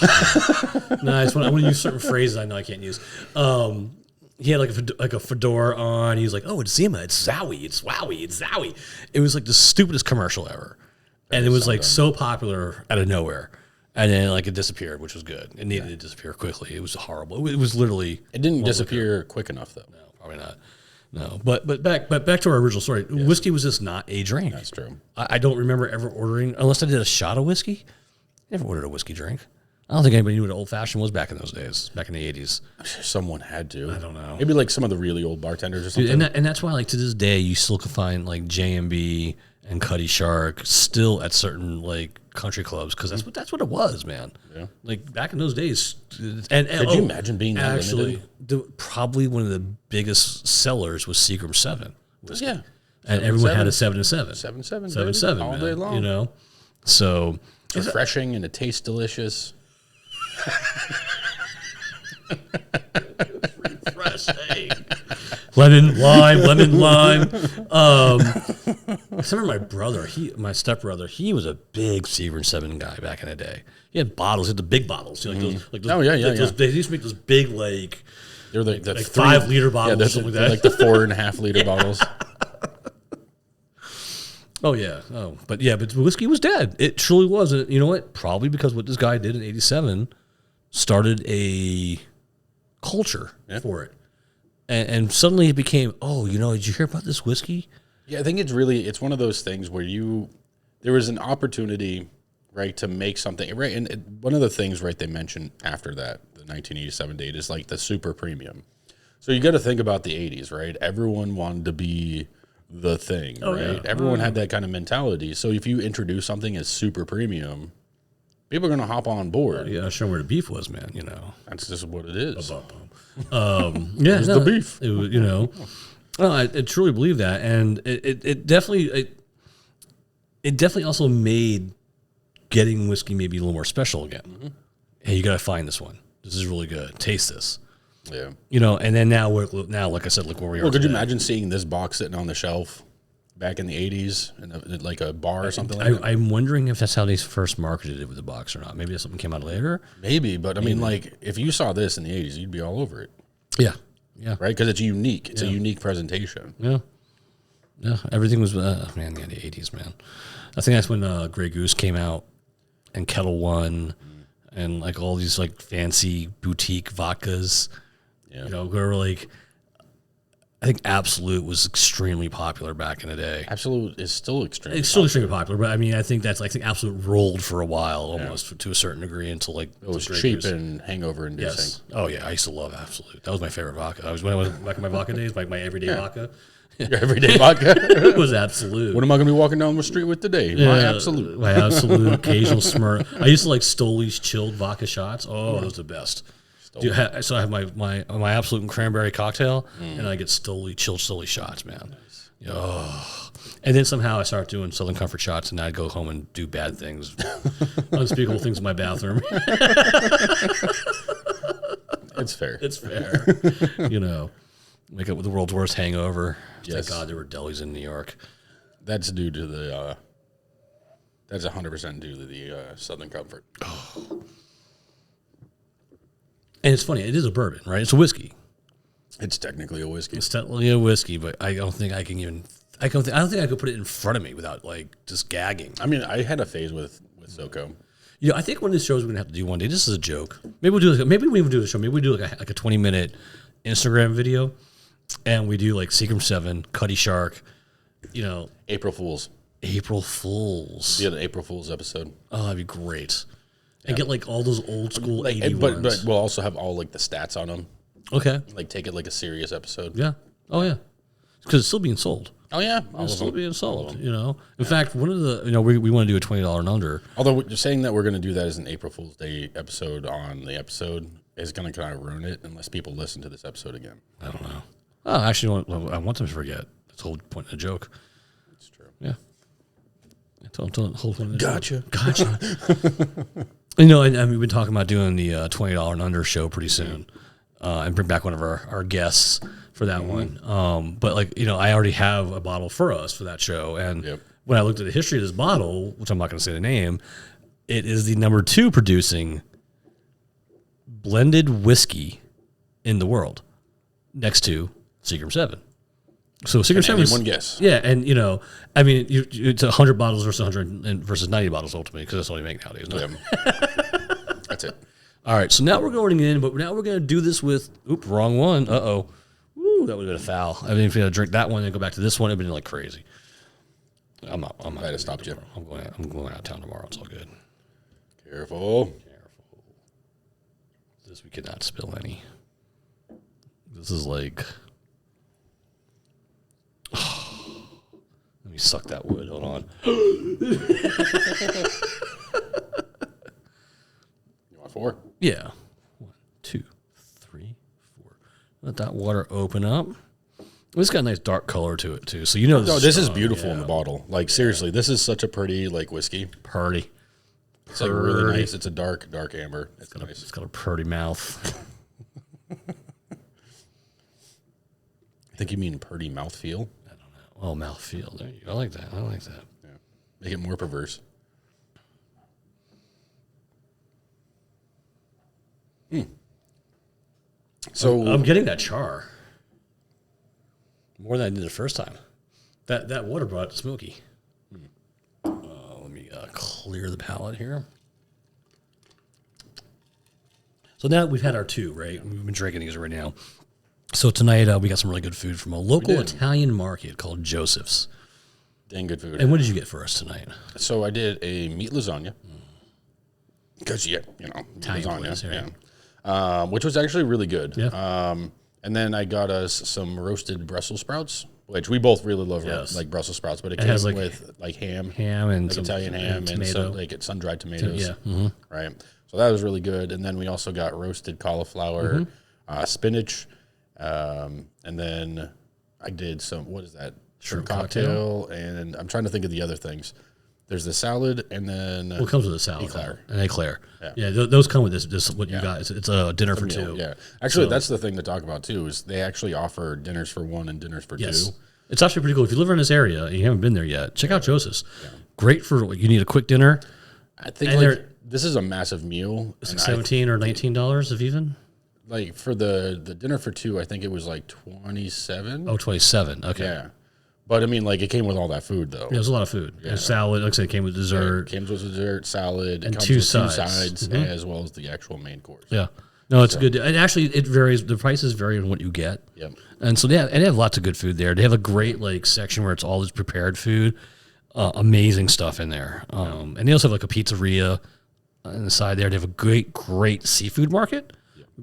nice. I want to use certain phrases I know I can't use. He had like a fedora on. He was like, "Oh, it's Zima, it's Zowie, it's Wowie, it's Zowie." It was like the stupidest commercial ever, and it was like so popular out of nowhere, and then like it disappeared, which was good. It needed to disappear quickly. It was horrible. It was literally. It didn't disappear quick enough though. No, probably not. No, but back to our original story. Yes. Whiskey was just not a drink. That's true. I don't remember ever ordering, unless I did a shot of whiskey. Never ordered a whiskey drink. I don't think anybody knew what old fashioned was back in those days, back in the 80s. Someone had to. I don't know. Maybe like some of the really old bartenders or something. Dude, and that's why, like, to this day, you still can find like J&B and Cuddy Shark still at certain like country clubs because that's what it was, man. Yeah. Like back in those days. And could you imagine being that actually probably one of the biggest sellers was Seagram 7 whiskey. Yeah. And everyone had a 7 and 7. 7 all day long. So it's refreshing and it tastes delicious. Refreshing. Lemon lime. I remember my brother, my stepbrother, he was a big Seagram 7 guy back in the day. He had bottles, he had the big bottles. They used to make those big they're the like 5 liter bottles or something like that. Like the 4.5 liter bottles. Oh yeah. But whiskey was dead. It truly was. You know what? Probably because what this guy did in '87 started a culture for it. And suddenly it became, did you hear about this whiskey? Yeah, I think it's one of those things where there was an opportunity, right, to make something, right? And one of the things, right, they mentioned after that, the 1987 date, is like the super premium. So you got to think about the 80s, right? Everyone wanted to be the thing, right? Yeah. Everyone had that kind of mentality. So if you introduce something as super premium, People are going to hop on board. Yeah, show where the beef was, man. That's just what it is. Yeah, It's the beef. It was, well, I truly believe that, and it definitely also made getting whiskey maybe a little more special again. Mm-hmm. Hey, you got to find this one. This is really good. Taste this. Yeah. And then now, like I said, look where we are. Well, could you imagine seeing this box sitting on the shelf back in the 80s in like a bar or something like that? I'm wondering if that's how they first marketed it with the box or not. Maybe something came out later. Maybe, but I mean, like, if you saw this in the 80s, you'd be all over it. Yeah. Yeah. Right? Because it's unique. It's a unique presentation. Yeah. Yeah. Everything was, man, the 80s, man. I think that's when Grey Goose came out and Kettle One and like all these like fancy boutique vodkas. Yeah. Were like, I think Absolute was extremely popular back in the day. Absolute is still extremely extremely popular, but I mean, I think Absolute rolled for a while almost to a certain degree until like it was cheap and hangover inducing. Yes. Oh yeah, I used to love Absolute. That was my favorite vodka. When I was back in my vodka days, my everyday vodka. Your everyday vodka? It was Absolute. What am I going to be walking down the street with today? My Absolute. My Absolute, occasional Smurf. I used to like Stoli's chilled vodka shots. Oh, those are the best. So I have my Absolute and cranberry cocktail, and I get Stoli shots, man. Nice. Oh. And then somehow I start doing Southern Comfort shots, and I'd go home and do bad things, unspeakable things in my bathroom. It's fair. It's fair. Make up with the world's worst hangover. Yes. Thank God there were delis in New York. That's due to the. That's 100% due to the Southern Comfort. Oh. And it's funny. It is a bourbon, right? It's a whiskey. It's technically a whiskey. It's technically a whiskey, but I don't think I can even. I don't think I could put it in front of me without like just gagging. I mean, I had a phase with SoCo. I think one of these shows we're gonna have to do one day. This is a joke. Maybe we'll do. Maybe we even do the show. Maybe we do like a 20-minute Instagram video, and we do like Seagram 7, Cutty Shark. April Fools. April Fools. Yeah, the April Fools episode. Oh, that'd be great. And get like all those old school 80 but ones. But we'll also have all like the stats on them. Okay. Like take it like a serious episode. Yeah. Oh yeah. Because it's still being sold. Oh yeah. It's still being sold. In fact, one of the we want to do a $20 and under. Although saying that we're going to do that as an April Fool's Day episode on the episode is going to kind of ruin it unless people listen to this episode again. I don't know. Oh, actually, I want them to forget. That's the whole point of the joke. That's true. Yeah. Don't hold on. Gotcha. And we've been talking about doing the $20 and under show pretty soon, and bring back one of our guests for that one. But I already have a bottle for us for that show, and when I looked at the history of this bottle, which I'm not going to say the name, it is the number 2 producing blended whiskey in the world, next to Seagram 7. So Seagram 7 is one guess. Yeah, and I mean, it's 100 bottles versus 100 versus 90 bottles ultimately, because that's all you make nowadays. No? That's it. All right, so now we're going in, but now we're going to do this with. Oops, wrong one. Woo, that would have been a foul. I mean, if you had to drink that one and go back to this one, it'd been like crazy. I'm not. I might have stopped you. I'm going out of town tomorrow. It's all good. Careful. This we cannot spill any. This is like. Let me suck that wood. Hold on. You want 4? Yeah. 1, 2, 3, 4. Let that water open up. It's got a nice dark color to it too. So this is beautiful in the bottle. Like seriously, this is such a pretty whiskey. Pretty. It's like really nice. It's a dark amber. It's nice. It's got a pretty mouth. I think you mean pretty mouthfeel. I don't know. Oh, mouthfeel. There you go. I like that. Yeah. Make it more perverse. So I'm getting that char. More than I did the first time. That water brought it smoky. Let me clear the palate here. So now we've had our 2, right? We've been drinking these right now. So tonight we got some really good food from a local Italian market called Joseph's. Dang good food. And what did you get for us tonight? So I did a meat lasagna. Because, Italian lasagna. Place, right? Yeah. Which was actually really good. Yeah. And then I got us some roasted Brussels sprouts which we both really love, Yes. like Brussels sprouts, but it has, came like, with like ham and like some Italian ham, and tomato. so like sun-dried tomatoes. Yeah. Right. So that was really good. And then we also got roasted cauliflower, spinach, and then I did some, what is that? Shrimp cocktail, and I'm trying to think of the other things. There's the salad, and then Well, it comes with a salad. eclair. An eclair. Yeah, those come with this what you got. It's a dinner for meal, two. Yeah. Actually, that's the thing to talk about, too, is they actually offer dinners for one and dinners for two. It's actually pretty cool. If you live around this area and you haven't been there yet, check out Joseph's. Great for you need a quick dinner. I think like, this is a massive meal. It's like $17 or $19 if even. Like for the dinner for two, I think it was like 27. Oh, 27. Okay. Yeah. But I mean, like it came with all that food though. Yeah, there's a lot of food. And salad, like I said, it came with dessert. It came with dessert, salad, and comes two with sides. as well as the actual main course. Yeah. No, it's good. And actually, it varies. The prices vary on what you get. Yep. And so they have lots of good food there. They have a great like section where it's all this prepared food. Amazing stuff in there. And they also have like a pizzeria on the side there. They have a great seafood market.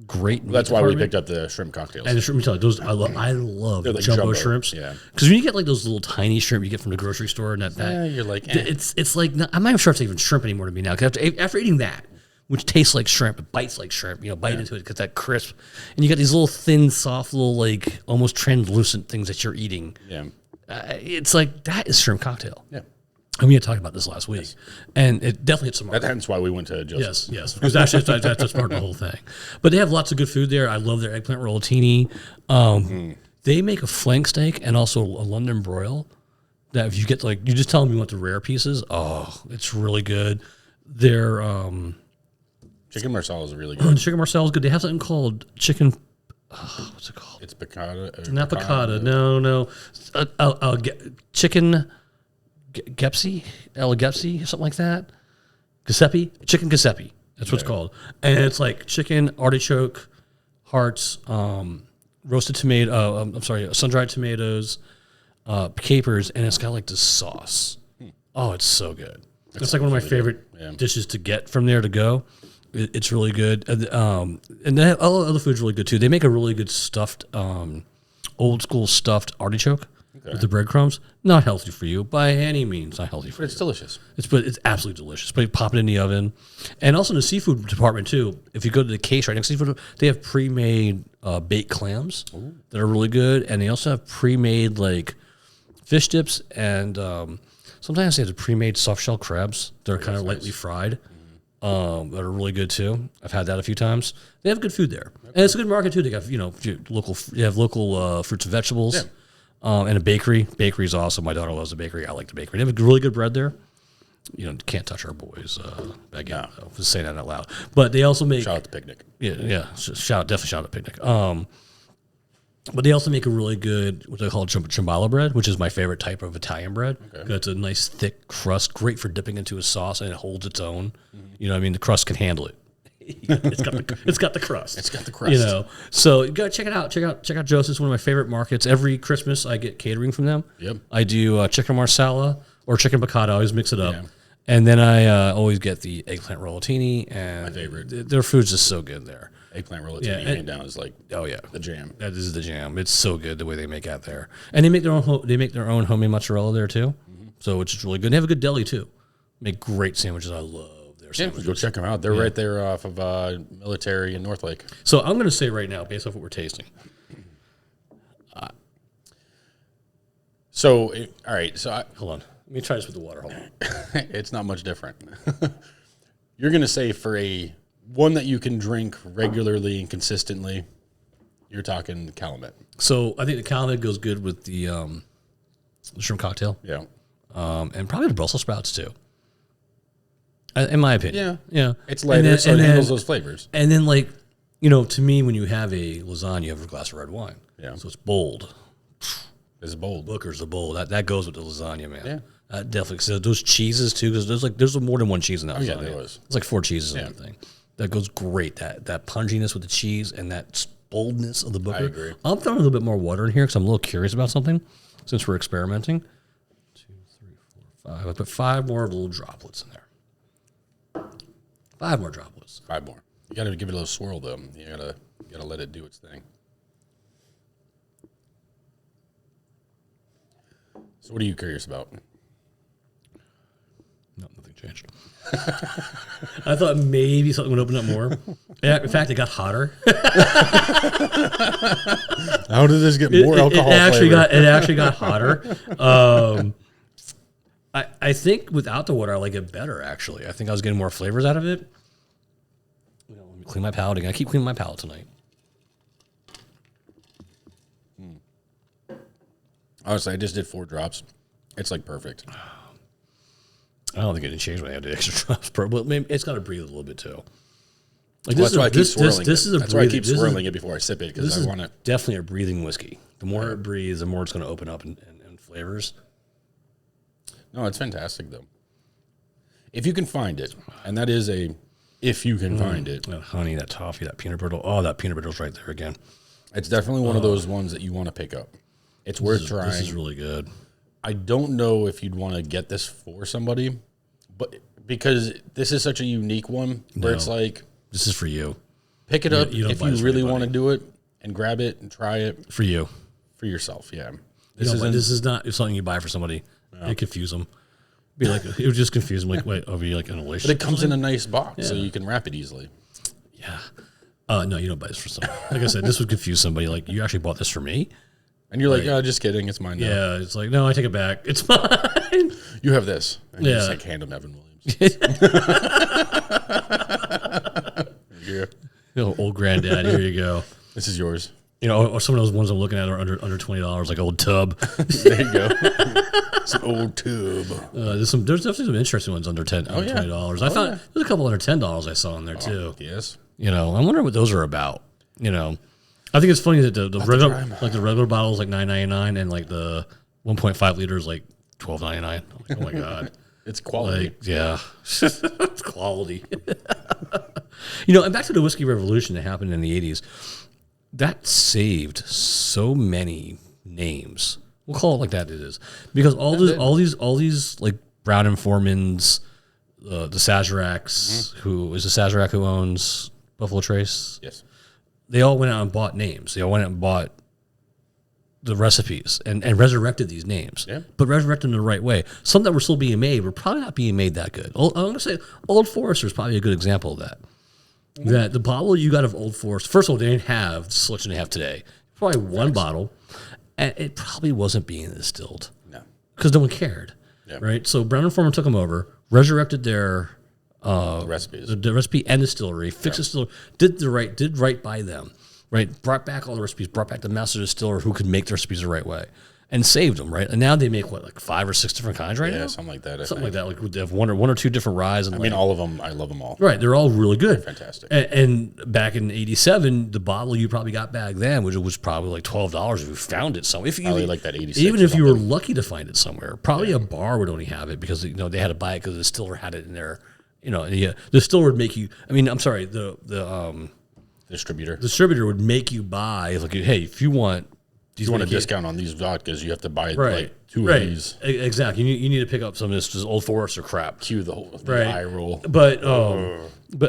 Great. Well, that's why we picked up the shrimp cocktails. And the shrimp, those I love like jumbo shrimps. Yeah. Because when you get like those little tiny shrimp you get from the grocery store and you're like, it's like I'm not even sure if it's even shrimp anymore to me now. Because after eating that, which tastes like shrimp, it bites like shrimp. Bite into it, gets that crisp, and you got these little thin, soft, little like almost translucent things that you're eating. Yeah. It's like that is shrimp cocktail. Yeah. And we had talked about this last week, and it definitely hits some mark. That's why we went to Joseph's. Yes, because actually that's part of the whole thing. But they have lots of good food there. I love their eggplant rollatini. They make a flank steak and also a London broil. That if you get like, you just tell them you want the rare pieces. Oh, it's really good. Their Chicken marsala is really good. chicken marsala is good. They have something called chicken. What's it called? It's piccata. Not piccata. No. Chicken. Gepsi, something like that. Giuseppe, chicken Giuseppe. That's what it's called. And it's like chicken, artichoke, hearts, roasted tomato. Sun-dried tomatoes, capers, and it's got like this sauce. Oh, it's so good. It's like one of my favorite dishes to get from there to go. It's really good. And they have, all the other food's really good too. They make a really good stuffed, old school stuffed artichoke. With the breadcrumbs, not healthy for you by any means. Not healthy for you. But it's delicious. It's absolutely delicious. But you pop it in the oven, and also in the seafood department too. If you go to the case right next to seafood, they have pre-made baked clams that are really good, and they also have pre-made like fish dips, and sometimes they have the pre-made soft shell crabs that are kind of lightly fried. That are really good too. I've had that a few times. They have good food there, and it's a good market too. They got local. They have local fruits and vegetables. Yeah. And a bakery. Bakery's awesome. My daughter loves the bakery. I like the bakery. They have really good bread there. Can't touch our boys back in. Just saying that out loud. But they also make... Shout out to Picnic. Yeah. Definitely shout out to Picnic. But they also make a really good, what they call ciamballa bread, which is my favorite type of Italian bread. Okay. It's a nice, thick crust, great for dipping into a sauce, and it holds its own. You know what I mean? The crust can handle it. It's got the crust. It's got the crust. So you gotta check it out. Check out Joseph's, one of my favorite markets. Every Christmas I get catering from them. Yep. I do chicken marsala or chicken piccata. I always mix it up. Yeah. And then I always get the eggplant rollatini. And my favorite. Their food's just so good there. Eggplant rollatini hands down is like the jam. That is the jam. It's so good the way they make out there. And they make their own homemade mozzarella there too. So it's really good. They have a good deli too. Make great sandwiches. I love. Yeah, go check them out. They're right there off of Military and North Lake. So I'm going to say right now, based off what we're tasting. All right. So Hold on. Let me try this with the water. Hold on. It's not much different. You're going to say for a one that you can drink regularly and consistently, you're talking Calumet. So I think the Calumet goes good with the shrimp cocktail. Yeah. And probably the Brussels sprouts too. In my opinion. Yeah. It's lighter, so it handles those flavors. And then, to me, when you have a lasagna, you have a glass of red wine. Yeah. So it's bold. It's bold. Booker's the bold. That goes with the lasagna, man. Yeah. Definitely. So those cheeses, too, because there's more than one cheese in that lasagna. Yeah, there was. It's like 4 cheeses in that thing. That goes great. That punginess with the cheese and that boldness of the Booker. I agree. I'm throwing a little bit more water in here because I'm a little curious about something since we're experimenting. 2, 3, 4, 5. I put 5 more little droplets in there. 5 more droplets. 5 more. You got to give it a little swirl, though. You gotta let it do its thing. So what are you curious about? No, nothing changed. I thought maybe something would open up more. In fact, it got hotter. How did this get more alcohol? It actually got hotter. I think without the water, I like it better. Actually, I think I was getting more flavors out of it. Let me clean my palate again. I keep cleaning my palate tonight. Honestly, I just did 4 drops. It's like perfect. I don't think it changed when I had the extra drops per, but maybe it's got to breathe a little bit too. Like that's why I keep swirling it. That's why I keep swirling it before I sip it, because I want it. Definitely a breathing whiskey. The more it breathes, the more it's going to open up and flavors. No, it's fantastic though. If you can find it, and that is if you can find it. That honey, that toffee, that peanut brittle. Oh, that peanut brittle's right there again. It's definitely one of those ones that you want to pick up. It's worth trying. This is really good. I don't know if you'd want to get this for somebody, but because this is such a unique one where it's like, this is for you. Pick it up if you really want to do it, and grab it and try it for you, for yourself. Yeah, this is not something you buy for somebody. It confuse them. Be like, it would just confuse them. Like, wait, are we like in a relationship? But it comes in a nice box, so you can wrap it easily. Yeah. No, you don't buy this for somebody. Like I said, this would confuse somebody. Like, you actually bought this for me. And you're like, oh, just kidding. It's mine now. Yeah, it's like, no, I take it back. It's mine. You have this. And you just like hand him Evan Williams. Yeah. Old granddad, here you go. This is yours. Or some of those ones I'm looking at are under $20, like old tub. There you go. It's an old tube. There's definitely some interesting ones under $20. I found there's a couple under $10 I saw in there too. Yes. I wonder what those are about. I think it's funny that the regular bottle is like $9.99 and like the 1.5 liters like $12.99. Like, oh my god, it's quality. Like, yeah, it's quality. And back to the whiskey revolution that happened in the '80s. That saved so many names. We'll call it like that. It is because all these like Brown and Forman's, the Sazeracs, who is the Sazerac who owns Buffalo Trace. Yes. They all went out and bought names. They all went out and bought the recipes and resurrected these names, but resurrected them the right way. Some that were still being made were probably not being made that good. I'm going to say Old Forester is probably a good example of that. Mm-hmm. That the bottle you got of Old Forester, first of all, they didn't have the selection they have today. Probably one bottle, and it probably wasn't being distilled. No. Because no one cared, right? So Brown and Forman took them over, resurrected their recipes, the recipe and distillery, fixed the distillery, did right by them, right? Brought back all the recipes, brought back the master distiller who could make the recipes the right way, and saved them, right? And now they make like 5 or 6 different kinds right now? Yeah, something like that. Like that. Like they have one or two different ryes. And I mean, all of them, I love them all. Right, they're all really good. They're fantastic. And back in '87, the bottle you probably got back then, which was probably like $12 if you found it somewhere. Probably like that 86. Even if you were lucky to find it somewhere, probably a bar would only have it because they had to buy it because the distiller had it in there. The distiller would make you. I mean, I'm sorry, the distributor would make you buy. Like, hey, if you want. If you want a discount on these vodkas, you have to buy like 2 of these. Exactly. You need to pick up some of this Old Forester crap. Cue the whole eye roll. But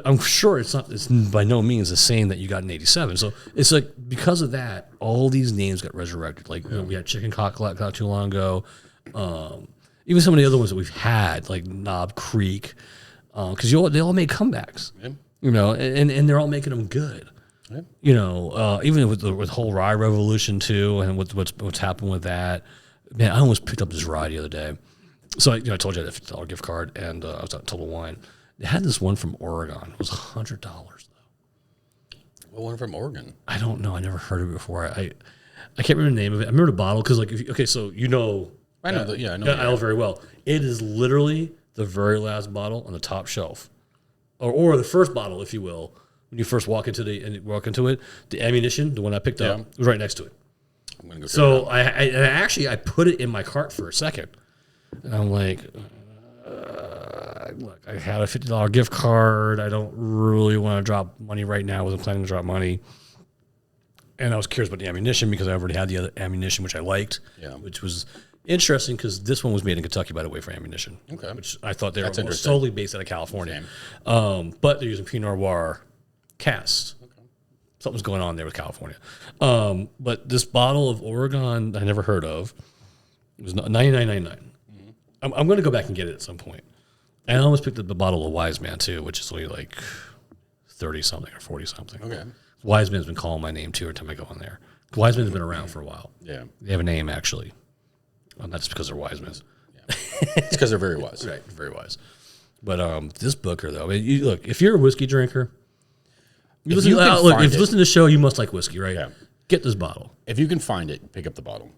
I'm sure it's by no means the same that you got in '87. So it's like because of that, all these names got resurrected. Like we had Chicken Cock not too long ago. Even some of the other ones that we've had, like Knob Creek, because they all made comebacks. Yeah. And they're all making them good. Yeah. Even with the whole rye revolution too, and what's happened with that, man, I almost picked up this rye the other day. So I told you I had a $50 gift card, and I was at Total Wine. They had this one from Oregon. It was $100 though. What one from Oregon? I don't know. I never heard of it before. I can't remember the name of it. I remember the bottle because I know. I know. I know very well. It is literally the very last bottle on the top shelf, or the first bottle, if you will. When you first walk into it, the ammunition, the one I picked up, was right next to it. I'm gonna go. So I put it in my cart for a second, and I'm like, look, I had a $50 gift card. I don't really want to drop money right now. I wasn't planning to drop money, and I was curious about the ammunition because I already had the other ammunition which I liked, which was interesting because this one was made in Kentucky, by the way, for ammunition. Okay, which I thought they were solely based out of California, but they're using Pinot Noir cast. Okay. Something's going on there with California. But this bottle of Oregon I never heard of. It was $99.99. I'm going to go back and get it at some point. And I almost picked up the bottle of Wise Man too, which is only like 30 something or 40 something. Okay. Wise Man's been calling my name too every time I go on there. Wise Man's been around for a while. Yeah. They have a name actually. Well, not just because they're Wise Men. Yeah. It's because they're very wise. Right, very wise. But this Booker though, I mean, you, look, if you're a whiskey drinker, if you listen to the show, you must like whiskey, right? Yeah. Get this bottle. If you can find it, pick up the bottle.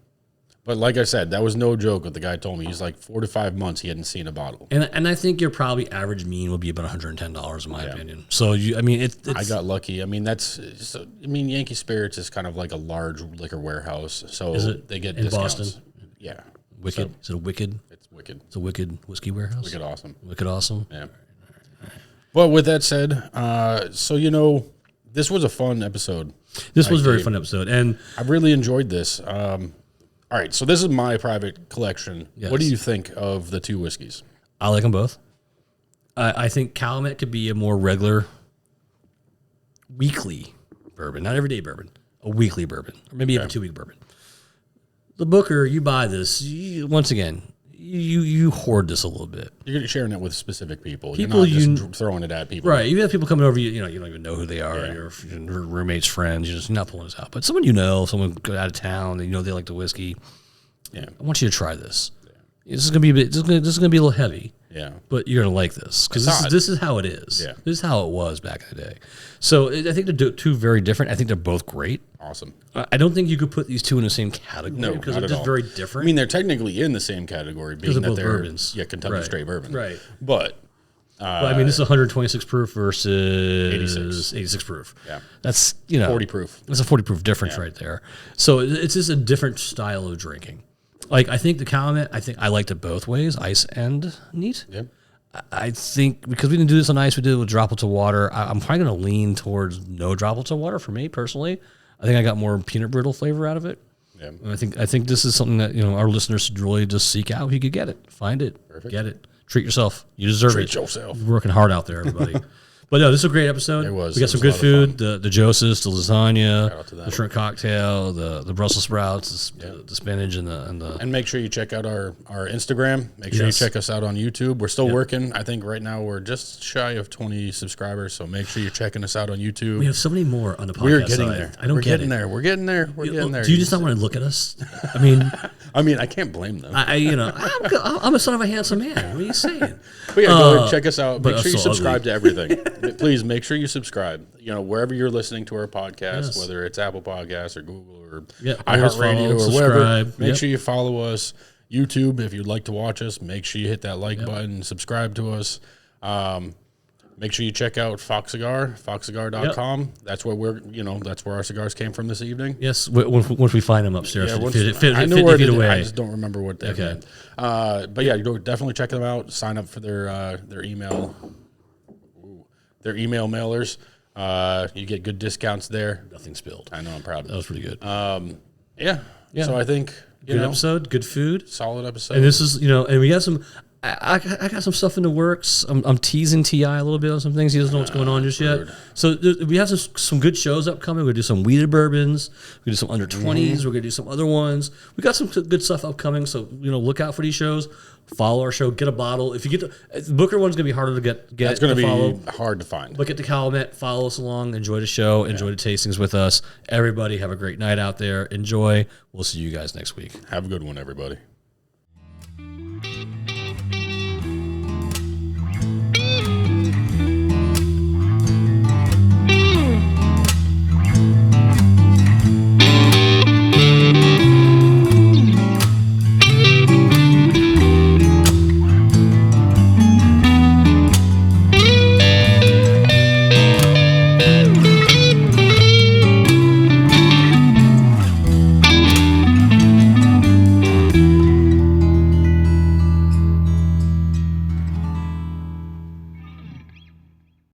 But like I said, that was no joke what the guy told me. He's like 4 to 5 months he hadn't seen a bottle. And I think your probably average mean will be about $110 in my opinion. So I mean, it's I got lucky. I mean, Yankee Spirits is kind of like a large liquor warehouse, so they get in discounts. Boston? Yeah, Wicked. Is it a Wicked? it's wicked. It's a Wicked whiskey warehouse. Wicked awesome. Wicked awesome. Yeah. Well, with that said, so this was a fun episode. This was a very fun episode, and I really enjoyed this. All right, so this is my private collection. Yes. What do you think of the two whiskeys? I like them both. I think Calumet could be a more regular, weekly bourbon, not everyday bourbon, a weekly bourbon, or maybe even 2-week bourbon. The Booker, you buy this, once again, you hoard this a little bit. You're sharing it with specific people. People You're not just throwing it at people. Right. You have people coming over, you don't even know who they are, your roommates, friends, you're not pulling this out. But someone someone out of town, they like the whiskey. Yeah. I want you to try this. Yeah. This is gonna be a bit, this is gonna be a little heavy. Yeah. But you're gonna like this because this is how it is. Yeah. This is how it was back in the day. So I think they're two very different. I think they're both great. Awesome. I don't think you could put these two in the same category because they're just very different. I mean, they're technically in the same category, being that they're bourbons. Yeah, Kentucky Straight Bourbon. Right. But I mean, this is 126 proof versus 86 proof. Yeah. That's 40 proof. That's a 40 proof difference right there. So it's just a different style of drinking. Like I think the Calumet, I liked it both ways, ice and neat. Yep. I think because we didn't do this on ice, we did it with droplets of water. I'm probably going to lean towards no droplets of water for me personally. I think I got more peanut brittle flavor out of it. Yeah. And I think this is something that our listeners should really just seek out. If you could get it, find it, get it, treat yourself. You deserve it. Treat yourself. You're working hard out there, everybody. But no, this is a great episode. It was. We got some good food. The Joseph, the lasagna, the shrimp cocktail, the Brussels sprouts, the spinach, and the. And make sure you check out our Instagram. Make sure you check us out on YouTube. We're still working. I think right now we're just shy of 20 subscribers. So make sure you're checking us out on YouTube. We have so many more on the podcast. We're getting there. I don't get it. We're getting there. We're getting there. Do you just not want to look at us? I mean, I can't blame them. I'm a son of a handsome man. What are you saying? But yeah, go ahead, check us out. Make sure you subscribe to everything. Please make sure you subscribe. Wherever you're listening to our podcast, whether it's Apple Podcasts or Google or iHeartRadio or wherever, make sure you follow us. YouTube, if you'd like to watch us, make sure you hit that like button, subscribe to us. Make sure you check out Fox Cigar, foxcigar.com. That's where that's where our cigars came from this evening. Yes, once we find them upstairs. Yeah, I know where away. I just don't remember what they're doing. But yeah, you definitely check them out. Sign up for their email mailers. You get good discounts there. Nothing spilled. I know, I'm proud of that. Was pretty good. Yeah. So I think good episode, good food, solid episode. And this is and we got some. I got some stuff in the works. I'm teasing T.I. a little bit on some things. He doesn't know what's going on just yet. So we have some good shows upcoming. We're going to do some weeded bourbons. We're going to do some under 20s. We're going to do some other ones. We got some good stuff upcoming. So, look out for these shows. Follow our show. Get a bottle. If you get the Booker one's going to be harder to get. It's going to be hard to find. But get the Calumet. Follow us along. Enjoy the show. Enjoy the tastings with us. Everybody have a great night out there. Enjoy. We'll see you guys next week. Have a good one, everybody.